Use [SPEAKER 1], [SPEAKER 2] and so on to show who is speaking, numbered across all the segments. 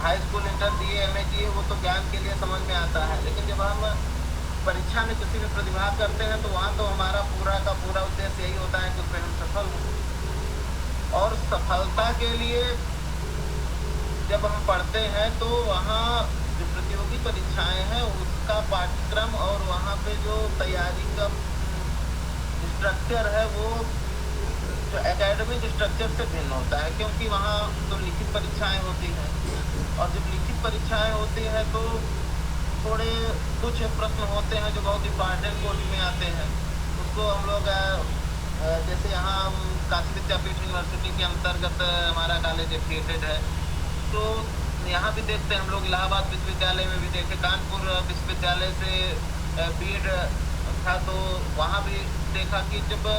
[SPEAKER 1] High school inter दिए, MA किए, वो तो ज्ञान के लिए समझ में आता है, लेकिन जब हम परीक्षा में किसी में प्रतिभाग करते हैं तो वहाँ तो हमारा पूरा का पूरा उद्देश्य यही होता है कि उसमें हम सफल हों। और सफलता के लिए जब हम पढ़ते हैं तो वहाँ जो प्रतियोगी परीक्षाएं हैं उसका पाठ्यक्रम और वहाँ पे जो तैयारी का स्ट्रक्चर है वो जो एकेडमिक स्ट्रक्चर से भिन्न होता है, क्योंकि वहाँ तो लिखित परीक्षाएं होती हैं, और जब लिखित परीक्षाएं होती हैं तो थोड़े कुछ प्रश्न होते हैं जो बहुत इम्पॉर्टेंट कोटि में आते हैं। उसको हम लोग जैसे यहाँ काशी विद्यापीठ यूनिवर्सिटी के अंतर्गत हमारा कॉलेज एफिलिएटेड है, तो यहाँ भी देखते हैं हम लोग, इलाहाबाद विश्वविद्यालय में भी देखे, कानपुर विश्वविद्यालय से बीएड था तो वहाँ भी देखा कि जब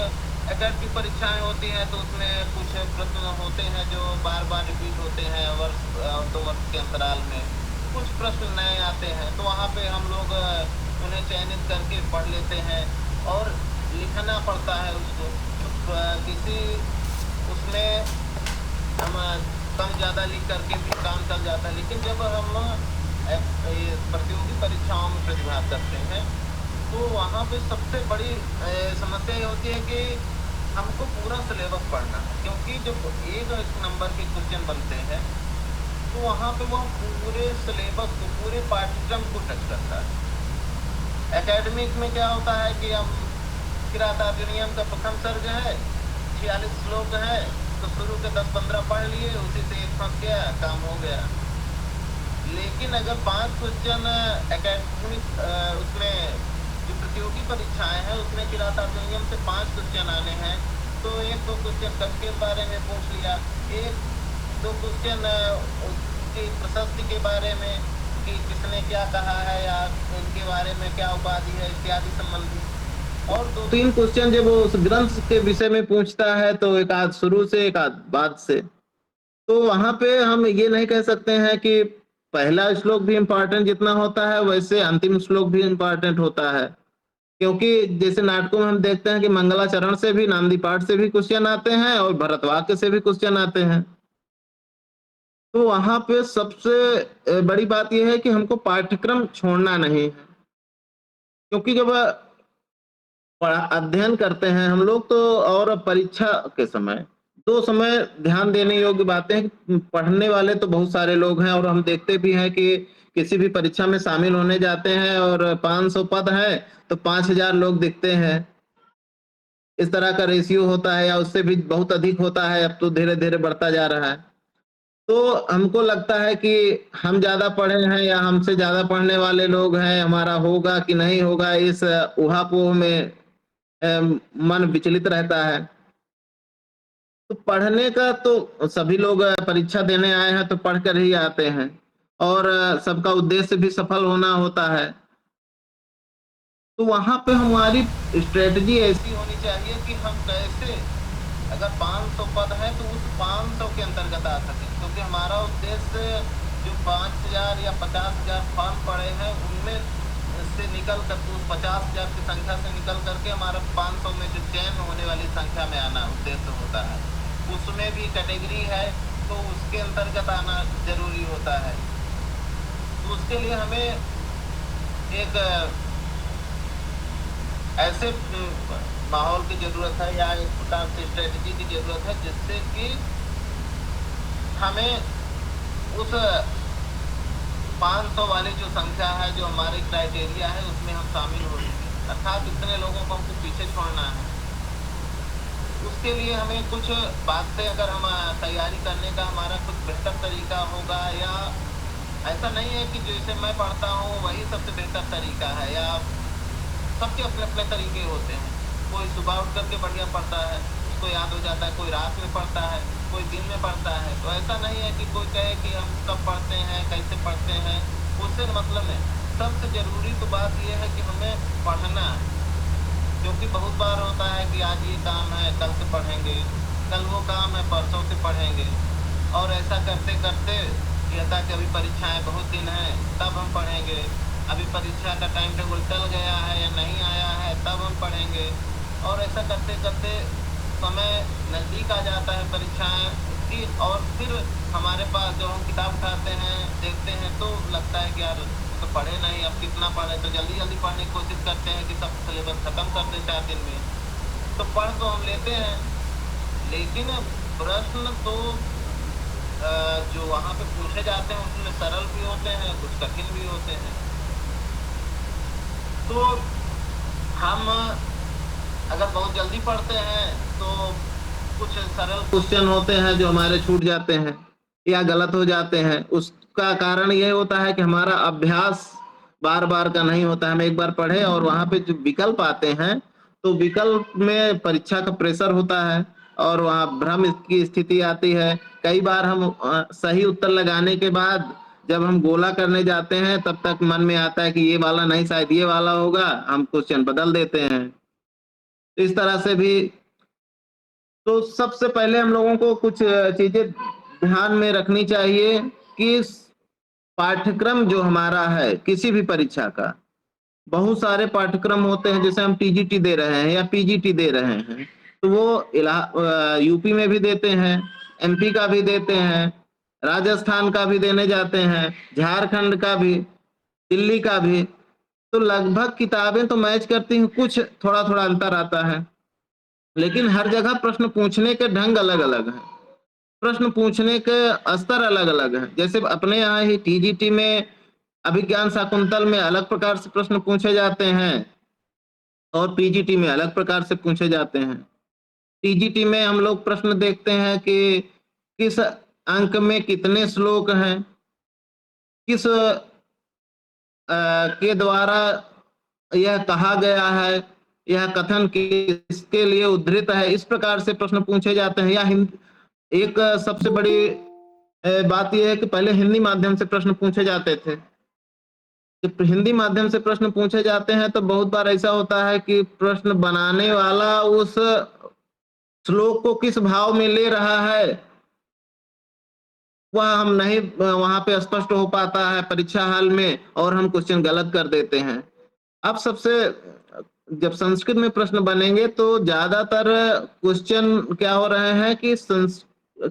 [SPEAKER 1] एकेडमिक परीक्षाएं होती हैं तो उसमें कुछ प्रश्न होते हैं जो बार बार रिपीट होते हैं, वर्ष 2 वर्ष के अंतराल में कुछ प्रश्न नए आते हैं, तो वहाँ पे हम लोग उन्हें चयनित करके पढ़ लेते हैं और लिखना पड़ता है उसको। किसी उसमें हम कम ज़्यादा लिख करके भी काम चल जाता है, लेकिन जब हम प्रतियोगी परीक्षाओं में प्रतिभाग करते हैं तो वहाँ पे सबसे बड़ी समस्या ये होती है कि हमको पूरा सिलेबस पढ़ना है, क्योंकि जब एक नंबर के क्वेश्चन बनते हैं तो वहाँ पे वो पूरे सिलेबस को, पूरे पाठ्यक्रम को टच करता है। एकेडमिक में क्या होता है कि हम किरातार्जुनीयम का प्रथम सर्ग है, 46 श्लोक है, तो शुरू के 10-15 पढ़ लिए, उसी से एक फंस गया, काम हो गया। लेकिन अगर 5 क्वेश्चन एकेडमिक उसमें जो प्रतियोगी परीक्षाएं हैं उसमें किरातार्जुनीयम से 5 क्वेश्चन आने हैं, तो 1-2 क्वेश्चन कवि के बारे में पूछ लिया, 1-2 क्वेश्चन उसकी प्रशस्ति के बारे में कि किसने क्या कहा है या इनके बारे में क्या उपाधि है इत्यादि संबंधी, और 2-3 क्वेश्चन जब वो उस ग्रंथ के विषय में पूछता है तो एक आध शुरू से एक आध बाद से, तो वहां पे हम ये नहीं कह सकते हैं कि पहला श्लोक भी इम्पोर्टेंट जितना होता है वैसे अंतिम श्लोक भी इम्पोर्टेंट होता है, क्योंकि जैसे नाटकों में हम देखते हैं कि मंगलाचरण से भी, नांदी पाठ से भी क्वेश्चन आते हैं और भरतवाक्य से भी क्वेश्चन आते हैं। तो वहां पे सबसे बड़ी बात यह है कि हमको पाठ्यक्रम छोड़ना नहीं है, क्योंकि जब अध्ययन करते हैं हम लोग तो, और परीक्षा के समय 2 समय ध्यान देने योग्य बातें हैं कि पढ़ने वाले तो बहुत सारे लोग हैं, और हम देखते भी हैं कि किसी भी परीक्षा में शामिल होने जाते हैं और 500 पद है तो 5000 लोग दिखते हैं। इस तरह का रेशियो होता है, या उससे भी बहुत अधिक होता है, अब तो धीरे धीरे बढ़ता जा रहा है। तो हमको लगता है कि हम ज्यादा पढ़े हैं या हमसे ज्यादा पढ़ने वाले लोग हैं, हमारा होगा कि नहीं होगा, इस ऊहापोह में मन विचलित रहता है। तो पढ़ने का तो सभी लोग परीक्षा देने आए हैं तो पढ़ कर ही आते हैं, और सबका उद्देश्य भी सफल होना होता है। तो वहां पे हमारी स्ट्रेटजी ऐसी होनी चाहिए कि हम कैसे, अगर 500 पद है तो उस 500 के अंतर्गत आ सके, क्योंकि हमारा उद्देश्य जो 5000 या 50,000 फॉर्म पड़े हैं उनमें से निकल कर, उस 50,000 की संख्या से निकल करके हमारा 500 में जो चयन होने वाली संख्या में आना उद्देश्य होता है। उसमें भी कैटेगरी है तो उसके अंतर्गत आना जरूरी होता है। तो उसके लिए हमें एक ऐसे माहौल की जरूरत है या एक प्रकार से स्ट्रेटजी की जरूरत है जिससे कि हमें उस 500 वाली जो संख्या है, जो हमारी क्राइटेरिया है, उसमें हम शामिल हो सकें, अर्थात इतने लोगों को हमको पीछे छोड़ना है। उसके लिए हमें कुछ बातें, अगर हम तैयारी करने का हमारा कुछ बेहतर तरीका होगा, या ऐसा नहीं है कि जैसे मैं पढ़ता हूँ वही सबसे बेहतर तरीका है, या सबके अपने अपने तरीके होते हैं। कोई सुबह उठ करके बढ़िया पढ़ता है, उसको याद हो जाता है, कोई रात में पढ़ता है, कोई दिन में पढ़ता है। तो ऐसा नहीं है कि कोई कहे कि हम कब पढ़ते हैं, कैसे पढ़ते हैं, उससे मतलब है। सबसे जरूरी तो बात यह है कि हमें पढ़ना है, क्योंकि बहुत बार होता है कि आज ये काम है कल से पढ़ेंगे, कल वो काम है परसों से पढ़ेंगे, और ऐसा करते करते यह था कि अभी परीक्षाएं बहुत दिन हैं तब हम पढ़ेंगे, अभी परीक्षा का टाइम टेबल चल गया है या नहीं आया है तब हम पढ़ेंगे, और ऐसा करते करते समय नज़दीक आ जाता है परीक्षाएं की, और फिर हमारे पास जो हम किताब उठाते हैं देखते हैं तो लगता है कि यार तो पढ़े नहीं, अब कितना पढ़े, तो जल्दी जल्दी पढ़ने की कोशिश करते हैं कि सब सिलेबस खत्म कर दें 4 दिन में। तो पढ़ तो हम लेते हैं, लेकिन प्रश्न तो जो वहाँ पे पूछे जाते हैं उसमें सरल भी होते हैं, कुछ कठिन भी होते हैं। तो हम अगर बहुत जल्दी पढ़ते हैं तो कुछ सरल क्वेश्चन होते हैं जो हमारे छूट जाते हैं या गलत हो जाते हैं। उसका कारण ये होता है कि हमारा अभ्यास बार-बार का नहीं होता है। हम एक बार पढ़े और वहाँ पे जो विकल्प आते हैं, तो विकल्प में परीक्षा का प्रेशर होता है और वहाँ भ्रम की स्थिति आती है। कई बार हम सही उत्तर लगाने के बाद जब हम गोला करने जाते हैं, तब तक मन में आता है कि ये वाला नहीं, शायद ये वाला होगा, हम क्वेश्चन बदल देते हैं। इस तरह से भी तो सबसे पहले हम लोगों को कुछ चीज़ें ध्यान में रखनी चाहिए कि पाठ्यक्रम जो हमारा है किसी भी परीक्षा का, बहुत सारे पाठ्यक्रम होते हैं, जैसे हम टीजीटी दे रहे हैं या पीजीटी दे रहे हैं, तो वो यूपी में भी देते हैं, एमपी का भी देते हैं, राजस्थान का भी देने जाते हैं, झारखंड का भी, दिल्ली का भी। तो लगभग किताबें तो मैच करती हैं, कुछ थोड़ा-थोड़ा अंतर आता है, लेकिन हर जगह प्रश्न पूछने के ढंग अलग-अलग हैं। प्रश्न पूछने के स्तर अलग-अलग हैं। जैसे अपने यहाँ ही टीजीटी में अभिज्ञान शाकुंतल में अलग प्रकार से प्रश्न पूछे जाते हैं और पीजीटी में अलग प्रकार से पूछे जाते हैं। टीजीटी में हम लोग प्रश्न देखते हैं कि किस अंक में कितने श्लोक हैं, किस के द्वारा यह कहा गया है, यह कथन किसके लिए उद्धृत है, इस प्रकार से प्रश्न पूछे जाते हैं। या एक सबसे बड़ी बात यह है कि पहले हिंदी माध्यम से प्रश्न पूछे जाते थे। जब हिंदी माध्यम से प्रश्न पूछे जाते हैं तो बहुत बार ऐसा होता है कि प्रश्न बनाने वाला उस श्लोक को किस भाव में ले रहा है, वह हम नहीं वहाँ पे स्पष्ट हो पाता है परीक्षा हॉल में और हम क्वेश्चन गलत कर देते हैं। अब सबसे जब संस्कृत में प्रश्न बनेंगे तो ज़्यादातर क्वेश्चन क्या हो रहे हैं कि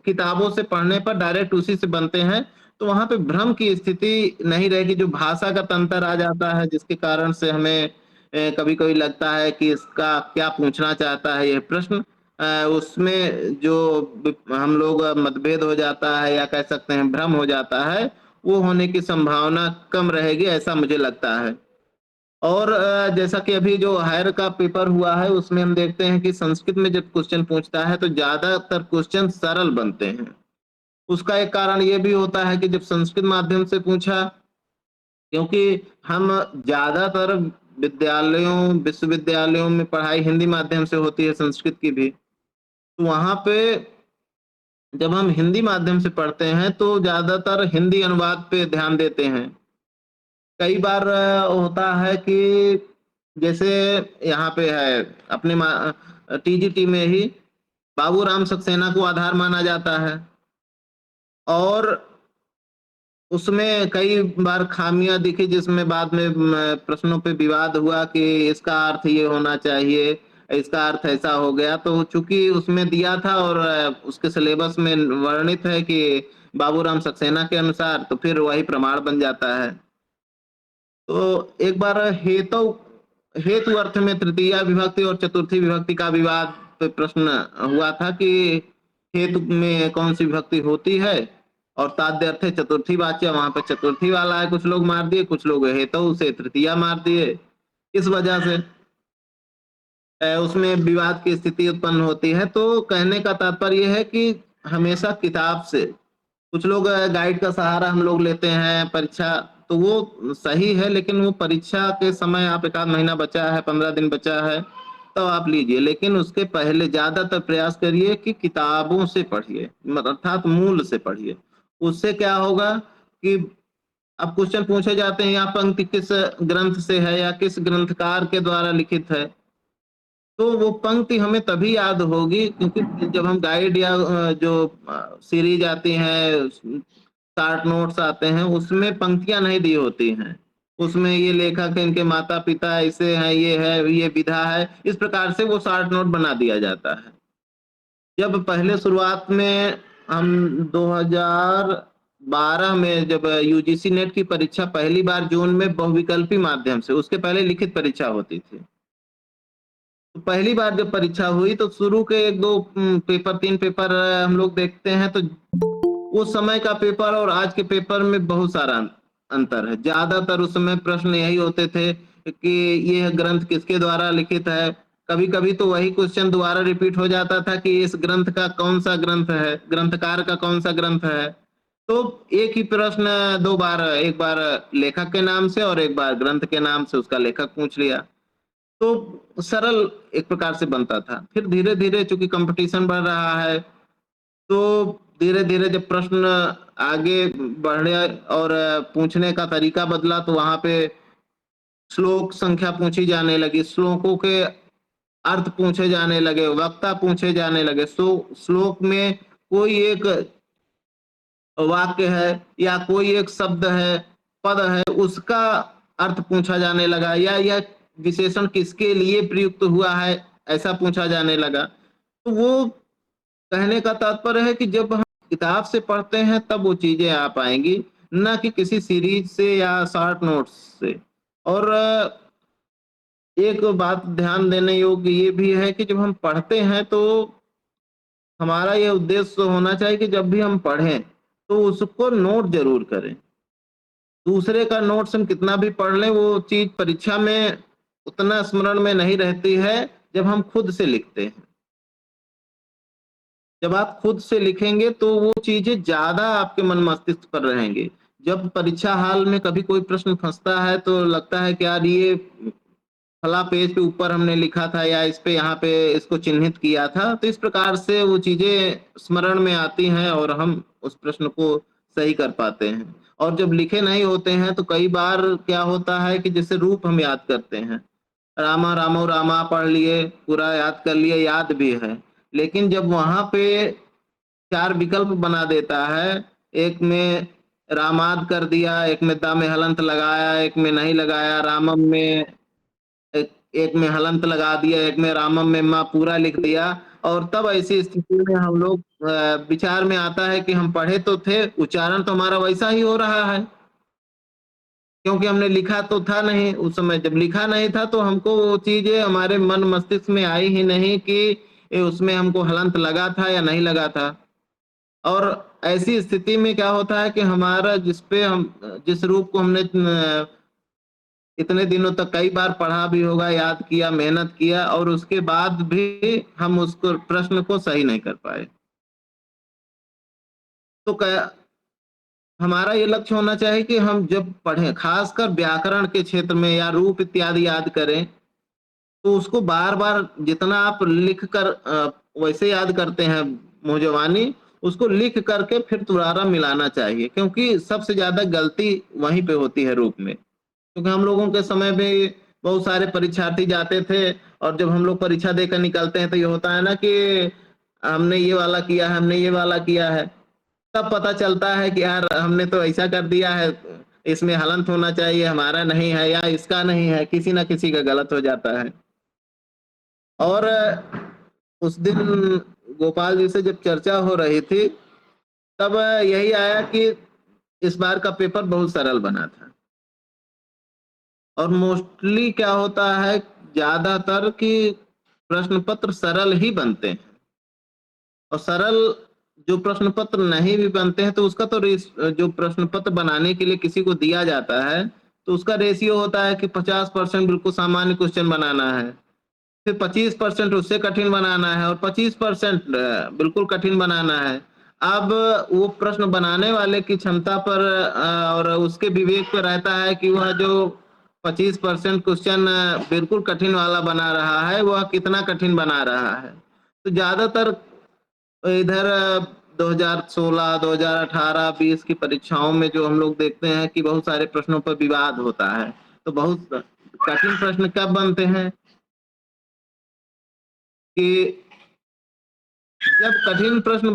[SPEAKER 1] किताबों से पढ़ने पर डायरेक्ट उसी से बनते हैं, तो वहाँ पे भ्रम की स्थिति नहीं रहेगी, जो भाषा का तंत्र आ जाता है, जिसके कारण से हमें कभी-कभी लगता है कि इसका क्या पूछना चाहता है ये प्रश्न। उसमें जो हम लोग मतभेद हो जाता है या कह सकते हैं भ्रम हो जाता है, वो होने की संभावना कम रहेगी, ऐसा मुझे लगता है। और जैसा कि अभी जो हायर का पेपर हुआ है, उसमें हम देखते हैं कि संस्कृत में जब क्वेश्चन पूछता है, तो ज़्यादातर क्वेश्चन सरल बनते हैं। उसका एक कारण ये भी होता है कि जब संस्कृत माध्यम से पूछा, क्योंकि हम ज़्यादातर विद्यालयों, विश्वविद्यालयों में पढ़ाई हिंदी माध्यम से होती है, संस्कृत की भी। तो वहाँ पे जब हम हिंदी माध्यम से पढ़ते हैं, तो ज़्यादातर हिंदी अनुवाद पे ध्यान देते हैं। कई बार होता है कि जैसे यहाँ पे है अपने टीजीटी में ही बाबूराम सक्सेना को आधार माना जाता है और उसमें कई बार खामियां दिखी, जिसमें बाद में प्रश्नों पे विवाद हुआ कि इसका अर्थ ये होना चाहिए, इसका अर्थ ऐसा हो गया। तो चूंकि उसमें दिया था और उसके सिलेबस में वर्णित है कि बाबूराम सक्सेना के अनुसार, तो फिर वही प्रमाण बन जाता है। तो एक बार हेतु अर्थ में तृतीया विभक्ति और चतुर्थी विभक्ति का विवाद पे प्रश्न हुआ था कि हेतु में कौन सी विभक्ति होती है और ताद्य अर्थ है चतुर्थी वाच्य, वहां पे चतुर्थी वाला है, कुछ लोग मार दिए, कुछ लोग हेतु से तृतीया मार दिए। इस वजह से उसमें विवाद की स्थिति उत्पन्न होती है। तो कहने का तात्पर्य है कि हमेशा किताब से, कुछ लोग गाइड का सहारा हम लोग लेते हैं परीक्षा, तो वो सही है, लेकिन वो परीक्षा के समय आप 1 आध महीना बचा है, 15 दिन बचा है, तो आप लीजिए, लेकिन उसके पहले ज़्यादातर प्रयास करिए कि किताबों से पढ़िए, अर्थात मूल से पढ़िए। उससे क्या होगा कि अब क्वेश्चन पूछे जाते हैं, यहाँ पंक्ति किस ग्रंथ से है या किस ग्रंथकार के द्वारा लिखित है, तो वो पंक्ति हमें तभी याद होगी, क्योंकि जब हम गाइड या जो सीरीज आती है, शॉर्ट नोट्स आते हैं, उसमें पंक्तियां नहीं दी होती हैं। उसमें ये लेखक है, इनके माता पिता ऐसे हैं, ये विधा है, इस प्रकार से वो शॉर्ट नोट बना दिया जाता है। जब पहले शुरुआत में हम 12 में जब यूजीसी नेट की परीक्षा पहली बार जून में बहुविकल्पी माध्यम से, उसके पहले लिखित परीक्षा होती थी। तो पहली बार जब परीक्षा हुई तो शुरू के 1-2 पेपर 3 पेपर हम लोग देखते हैं तो उस समय का पेपर और आज के पेपर में बहुत सारा अंतर है। ज़्यादातर उस समय प्रश्न यही होते थे कि ये ग्रंथ किसके द्वारा लिखित है। कभी-कभी तो वही क्वेश्चन दोबारा रिपीट हो जाता था कि इस ग्रंथ का कौन-सा ग्रंथ है, ग्रंथकार का कौन-सा ग्रंथ है। तो एक ही प्रश्न 2 बार, एक बार लेखक के नाम से और एक बार ग्रंथ के नाम से उसका लेखक पूछ लिया। तो सरल एक प्रकार से बनता था। फिर धीरे-धीरे चूँकि कॉम्पिटिशन बढ़ रहा है, तो धीरे-धीरे जब प्रश्न आगे बढ़े और पूछने का तरीका बदला तो वहाँ पे श्लोक संख्या पूछी जाने लगी, श्लोकों के अर्थ पूछे जाने लगे, वक्ता पूछे जाने लगे। श्लोक में कोई एक वाक्य है या कोई एक शब्द है, पद है, उसका अर्थ पूछा जाने लगा या यह विशेषण किसके लिए प्रयुक्त हुआ है, ऐसा पूछा जाने लगा। तो वो कहने का तात्पर्य है कि जब हम किताब से पढ़ते हैं तब वो चीज़ें आ पाएँगी, ना कि किसी सीरीज़ से या शॉर्ट नोट्स से। और एक बात ध्यान देने योग्य ये भी है कि जब हम पढ़ते हैं तो हमारा ये उद्देश्य होना चाहिए कि जब भी हम पढ़ें, तो उसको नोट ज़रूर करें। दूसरे का नोट्स हम कितना भी पढ़ लें, वो चीज़ परीक्षा में उतना स्मरण में नहीं रहती है, जब हम खुद से लिखते हैं। जब आप खुद से लिखेंगे तो वो चीज़ें ज़्यादा आपके मन मस्तिष्क पर रहेंगी। जब परीक्षा हॉल में कभी कोई प्रश्न फँसता है तो लगता है कि यार ये फला पेज के ऊपर हमने लिखा था या इस पे यहाँ पे इसको चिन्हित किया था। तो इस प्रकार से वो चीज़ें स्मरण में आती हैं और हम उस प्रश्न को सही कर पाते हैं। और जब लिखे नहीं होते हैं तो कई बार क्या होता है कि जैसे रूप हम याद करते हैं। रामा रामो रामा पढ़ लिए, पूरा याद कर लिए, याद भी है। लेकिन जब वहाँ पे 4 विकल्प बना देता है, एक में रामाद कर दिया, एक में दा में हलंत लगाया, एक में नहीं लगाया, रामम में एक एक में हलंत लगा दिया, एक में रामम में माँ पूरा लिख दिया और तब ऐसी स्थिति में हम लोग विचार में आता है कि हम पढ़े तो थे, उच्चारण तो हमारा वैसा ही हो रहा है। क्योंकि हमने लिखा तो था नहीं, उस समय जब लिखा नहीं था तो हमको वो चीज़ें हमारे मन मस्तिष्क में आई ही नहीं कि उसमें हमको हलंत लगा था या नहीं लगा था। और ऐसी स्थिति में क्या होता है कि हमारा जिस रूप को हमने इतने दिनों तक कई बार पढ़ा भी होगा, याद किया, मेहनत किया और उसके बाद भी हम उसको प्रश्न को सही नहीं कर पाए। तो क्या हमारा ये लक्ष्य होना चाहिए कि हम जब पढ़ें, खासकर व्याकरण के क्षेत्र में या रूप इत्यादि याद करें, तो उसको बार-बार जितना आप लिख कर वैसे याद करते हैं मुँह-ज़बानी, उसको लिख करके फिर दोबारा मिलाना चाहिए क्योंकि सबसे ज़्यादा गलती वहीं पे होती है रूप में। क्योंकि हम लोगों के समय में बहुत सारे परीक्षार्थी जाते थे और जब हम लोग परीक्षा देकर निकलते हैं तो ये होता है ना कि हमने ये वाला किया है, हमने ये वाला किया है। तब पता चलता है कि यार हमने तो ऐसा कर दिया है, इसमें हलंत होना चाहिए, हमारा नहीं है या इसका नहीं है, किसी न किसी का गलत हो जाता है। और उस दिन गोपाल जी से जब चर्चा हो रही थी, तब यही आया कि इस बार का पेपर बहुत सरल बना था। और मोस्टली क्या होता है ज़्यादातर कि प्रश्न पत्र सरल ही बनते हैं और सरल जो प्रश्न पत्र नहीं भी बनते हैं तो उसका तो जो प्रश्न पत्र बनाने के लिए किसी को दिया जाता है, तो उसका रेशियो होता है कि 50% बिल्कुल सामान्य क्वेश्चन बनाना है। फिर 25% उससे कठिन बनाना है और 25% बिल्कुल कठिन बनाना है। अब वो प्रश्न बनाने वाले की क्षमता पर और उसके विवेक पे रहता है कि वह जो 25% क्वेश्चन बिल्कुल कठिन वाला बना रहा है, वह कितना कठिन बना रहा है। तो ज़्यादातर इधर 2016, 2018, 20 की परीक्षाओं में जो हम लोग देखते हैं कि बहुत सारे प्रश्नों पर विवाद होता है। तो बहुत कठिन प्रश्न कब बनते हैं कि जब कठिन प्रश्न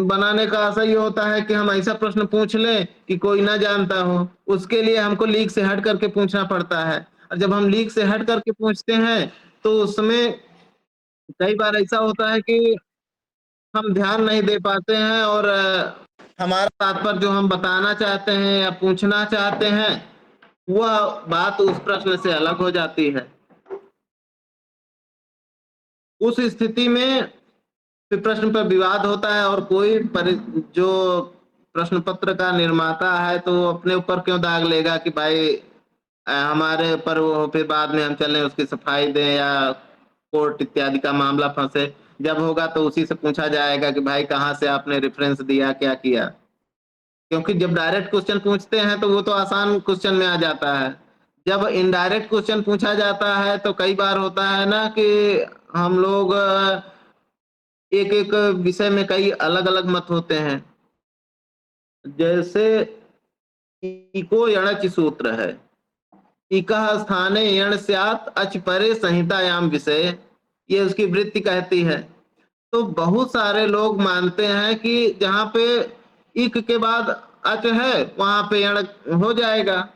[SPEAKER 1] बनाने का आशा ये होता है कि हम ऐसा प्रश्न पूछ लें कि कोई ना जानता हो, उसके लिए हमको लीक से हट करके पूछना पड़ता है और जब हम लीक से हट करके पूछते हैं, तो उसमें कई बार ऐसा होता है कि हम ध्यान नहीं दे पाते हैं और हमारा तात्पर्य जो हम बताना चाहते हैं या पूछना चाहते हैं, वह बात उस प्रश्न से अलग हो जाती है। उस स्थिति में फिर प्रश्न पर विवाद होता है, और कोई जो प्रश्न पत्र का निर्माता है तो वो अपने ऊपर क्यों दाग लेगा कि भाई हमारे ऊपर वो फिर बाद में हम चलें उसकी सफाई दें या कोर्ट इत्यादि का मामला फंसे। जब होगा तो उसी से पूछा जाएगा कि भाई कहाँ से आपने रेफरेंस दिया, क्या किया। क्योंकि जब डायरेक्ट क्वेश्चन पूछते हैं तो वो तो आसान क्वेश्चन में आ जाता है। जब इनडायरेक्ट क्वेश्चन पूछा जाता है तो कई बार होता है ना कि हम लोग एक एक विषय में कई अलग अलग मत होते हैं। जैसे इको यणचि सूत्र है, इकः स्थाने यण स्यात् अच परे संहितायाम विषय, ये उसकी वृत्ति कहती है। तो बहुत सारे लोग मानते हैं कि जहां पे इक के बाद अच है वहां पे यण हो जाएगा,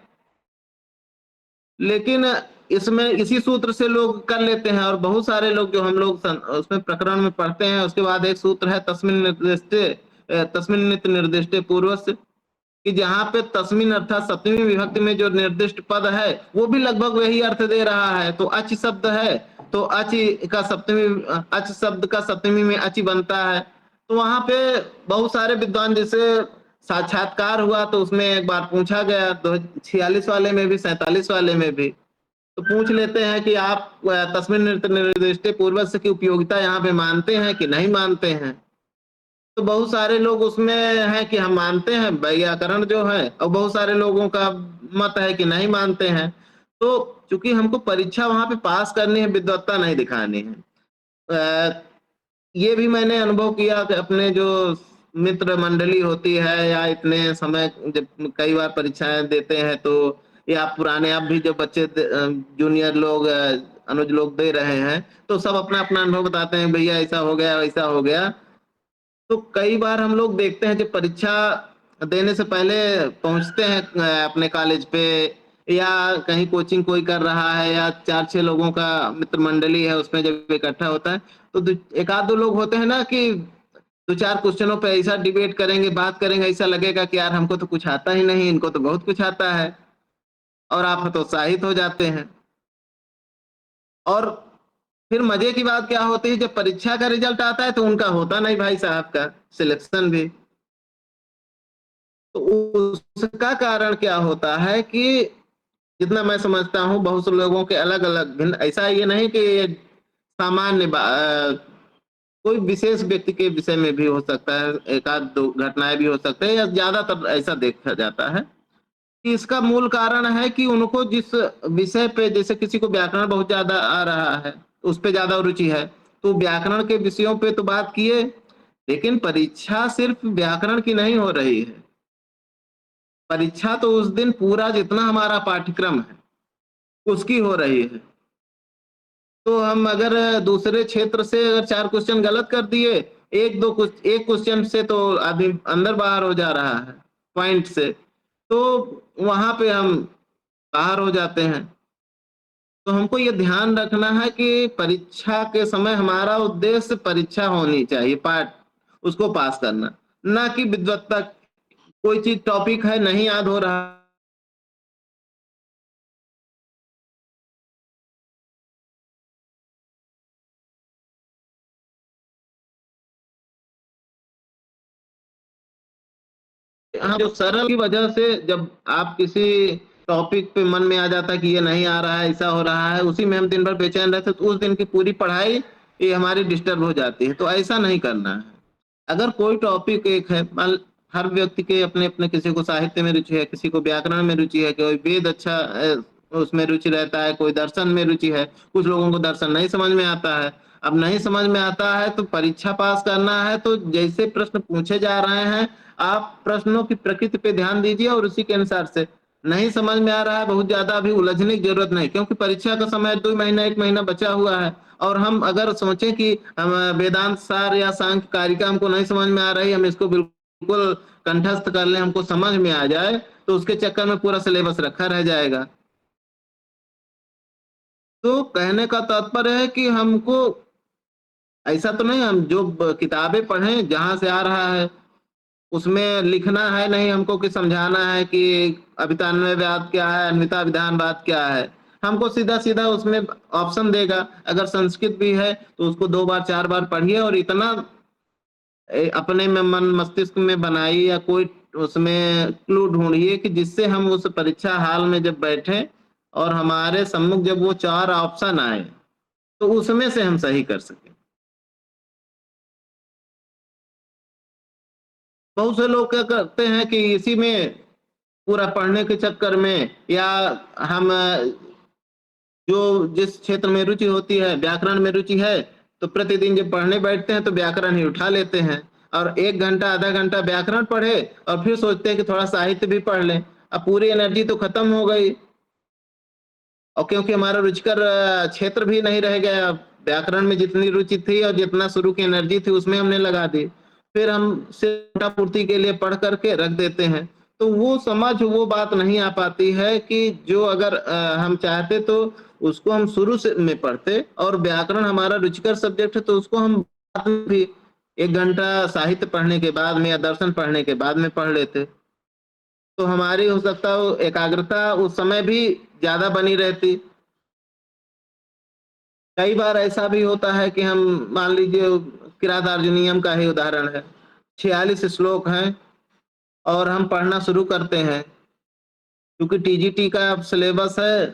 [SPEAKER 1] लेकिन इसमें इसी सूत्र से लोग कर लेते हैं। और बहुत सारे लोग जो हम लोग उसमें प्रकरण में पढ़ते हैं, उसके बाद एक सूत्र है तस्मिन् निर्दिष्टे तस्मिन् नित निर्दिष्टे पूर्वस्य, कि जहां पे तस्मिन अर्थात सप्तमी विभक्ति में जो निर्दिष्ट पद है वो भी लगभग वही अर्थ दे रहा है। तो अच शब्द है तो अच शब्द का सप्तमी में अचि बनता है। तो वहां पे बहुत सारे विद्वान, जैसे साक्षात्कार हुआ तो उसमें एक बार पूछा गया 46 वाले में भी 47 वाले में भी, तो पूछ लेते हैं कि आप तस्मिन निर्दिष्टे पूर्वस्य की उपयोगिता यहाँ पे मानते हैं कि नहीं मानते हैं। तो बहुत सारे लोग उसमें हैं कि हम मानते हैं वैयाकरण जो है, और बहुत सारे लोगों का मत है कि नहीं मानते हैं। तो चूंकि हमको परीक्षा वहां पे पास करनी है, विद्वत्ता नहीं दिखानी है। ये भी मैंने अनुभव किया कि अपने जो मित्र मंडली होती है या इतने समय जब कई बार परीक्षाएं देते हैं, तो या पुराने अब भी जो बच्चे जूनियर लोग अनुज लोग दे रहे हैं, तो सब अपना अपना अनुभव बताते हैं, भैया ऐसा हो गया वैसा हो गया। तो कई बार हम लोग देखते हैं जब परीक्षा देने से पहले पहुंचते हैं अपने कॉलेज पे, या कहीं कोचिंग कोई कर रहा है, या 4-6 लोगों का मित्र मंडली है उसमें जब इकट्ठा होता है, तो एक आध दो लोग होते हैं ना कि 2-4 क्वेश्चनों पे ऐसा डिबेट करेंगे, बात करेंगे, ऐसा लगेगा कि यार हमको तो कुछ आता ही नहीं, इनको तो बहुत कुछ आता है, और आप हतोत्साहित हो जाते हैं। और फिर मजे की बात क्या होती है, जब परीक्षा का रिजल्ट आता है तो उनका होता नहीं भाई साहब का सिलेक्शन भी। तो उसका कारण क्या होता है कि जितना मैं समझता हूँ बहुत से लोगों के अलग अलग भिन्न, ऐसा ये नहीं कि ये सामान्य कोई विशेष व्यक्ति के विषय में भी हो सकता है, एक आध दो घटनाएं भी हो सकते हैं, या ज्यादातर ऐसा देखा जाता है कि इसका मूल कारण है कि उनको जिस विषय पे, जैसे किसी को व्याकरण बहुत ज्यादा आ रहा है, उस पे ज्यादा रुचि है, तो व्याकरण के विषयों पे तो बात किए, लेकिन परीक्षा सिर्फ व्याकरण की नहीं हो रही है। परीक्षा तो उस दिन पूरा जितना हमारा पाठ्यक्रम है उसकी हो रही है। तो हम अगर दूसरे क्षेत्र से अगर 4 क्वेश्चन गलत कर दिए, एक क्वेश्चन से तो आदमी अंदर बाहर हो जा रहा है पॉइंट से, तो वहां पे हम बाहर हो जाते हैं। तो हमको ये ध्यान रखना है कि परीक्षा के समय हमारा उद्देश्य परीक्षा होनी चाहिए, पाठ उसको पास करना, ना कि विद्वत्ता। कोई चीज टॉपिक है नहीं याद हो रहा, हाँ, जो सरल की वजह से जब आप किसी टॉपिक पे मन में आ जाता है कि ये नहीं आ रहा है, ऐसा हो रहा है, उसी में हम दिन भर बेचैन रहते, तो उस दिन की पूरी पढ़ाई ये हमारी डिस्टर्ब हो जाती है। तो ऐसा नहीं करना है। अगर कोई टॉपिक एक है, हर व्यक्ति के अपने अपने, किसी को साहित्य में रुचि है, किसी को व्याकरण में रुचि है, कोई वेद अच्छा उसमें रुचि रहता है, कोई दर्शन में रुचि है, कुछ लोगों को दर्शन नहीं समझ में आता है। अब नहीं समझ में आता है तो परीक्षा पास करना है, तो जैसे प्रश्न पूछे जा रहे हैं आप प्रश्नों की प्रकृति पे ध्यान दीजिए, और उसी के अनुसार से नहीं समझ में आ रहा है, बहुत ज्यादा अभी उलझने की जरूरत नहीं, क्योंकि परीक्षा का समय 2 महीना 1 महीना बचा हुआ है। और हम अगर सोचें कि हम वेदांत सार या सांख्य कारिका हमको नहीं समझ में आ रही, हम इसको बिल्कुल कंठस्थ कर लें, हमको समझ में आ जाए, तो उसके चक्कर में पूरा सिलेबस रखा रह जाएगा। तो कहने का तात्पर्य है कि हमको ऐसा तो नहीं, हम जो किताबें पढ़ें जहां से आ रहा है उसमें लिखना है नहीं हमको कि समझाना है कि अभितान्वयवाद क्या है, अन्विता विधानवाद क्या है। हमको सीधा-सीधा उसमें ऑप्शन देगा। अगर संस्कृत भी है तो उसको 2 बार 4 बार पढ़िए और इतना अपने में मन मस्तिष्क में बनाइए या कोई उसमें क्लू ढूँढिए कि जिससे हम उस परीक्षा हॉल में जब बैठे और हमारे सम्मुख जब वो 4 ऑप्शन आए, तो उसमें से हम सही कर सकें। बहुत से लोग क्या करते हैं कि इसी में पूरा पढ़ने के चक्कर में या हम जो जिस क्षेत्र में रुचि होती है, व्याकरण में रुचि है, तो प्रतिदिन जब पढ़ने बैठते हैं तो व्याकरण ही उठा लेते हैं और 1 घंटा, आधा घंटा व्याकरण पढ़े और फिर सोचते हैं कि थोड़ा साहित्य भी पढ़ लें। अब पूरी एनर्जी तो खत्म हो गई और क्योंकि हमारा रुचिकर क्षेत्र भी नहीं रह गया, व्याकरण में जितनी रुचि थी और जितना शुरू की एनर्जी थी उसमें हमने लगा दी। फिर हम सिर्फ पूर्ति के लिए पढ़ कर के रख देते हैं। तो वो समझ वो बात नहीं आ पाती है कि जो अगर हम चाहते तो उसको हम शुरू से में पढ़ते और व्याकरण हमारा रुचिकर सब्जेक्ट है तो उसको हम बाद में भी 1 घंटा साहित्य पढ़ने के बाद में या दर्शन पढ़ने के बाद में पढ़ लेते। तो हमारी हो सकता है वो एकाग्रता उस समय भी ज़्यादा बनी रहती। कई बार ऐसा भी होता है कि हम मान लीजिए किरात अर्जुनीयम का ही उदाहरण है। 46 श्लोक हैं और हम पढ़ना शुरू करते हैं। क्योंकि टीजीटी का सिलेबस है,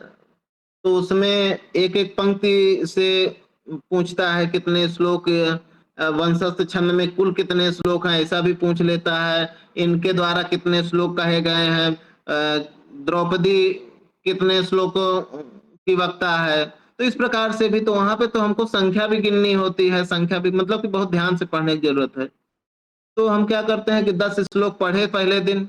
[SPEAKER 1] तो उसमें एक-एक पंक्ति से पूछता है कितने श्लोक वंशस्थ छंद में कुल कितने श्लोक हैं, ऐसा भी पूछ लेता है। इनके द्वारा कितने श्लोक कहे गए हैं। द्रौपदी कितने श्लोकों की वक्ता है। तो इस प्रकार से भी तो वहाँ पे तो हमको संख्या भी गिननी होती है, संख्या भी मतलब कि बहुत ध्यान से पढ़ने की ज़रूरत है। तो हम क्या करते हैं कि 10 श्लोक पढ़े पहले दिन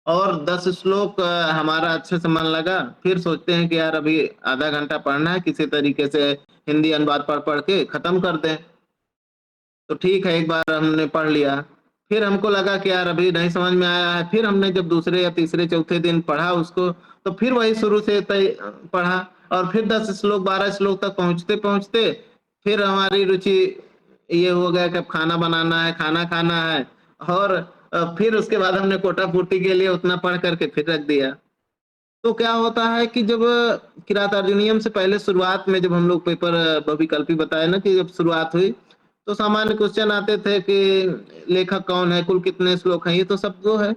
[SPEAKER 1] और 10 श्लोक हमारा अच्छे से मन लगा, फिर सोचते हैं कि यार अभी आधा घंटा पढ़ना है, किसी तरीके से हिंदी अनुवाद पढ़-पढ़ के खत्म कर दें। तो ठीक है, एक बार हमने पढ़ लिया, फिर हमको लगा कि यार अभी नहीं समझ में आया है, फिर हमने जब दूसरे या तीसरे चौथे दिन पढ़ा उसको, तो फिर वही शुरू से पढ़ा और फिर 10 श्लोक 12 श्लोक तक पहुँचते-पहुँचते फिर हमारी रुचि ये हो गया कि अब खाना बनाना है, खाना खाना है और फिर उसके बाद हमने कोटा पूर्ति के लिए उतना पढ़ कर के फिर रख दिया। तो क्या होता है कि जब किरात अर्जुनीयम से पहले शुरुआत में जब हम लोग पेपर बहुविकल्पी बताए ना कि जब शुरुआत हुई, तो सामान्य क्वेश्चन आते थे कि लेखक कौन है, कुल कितने श्लोक हैं, ये तो सब जो है।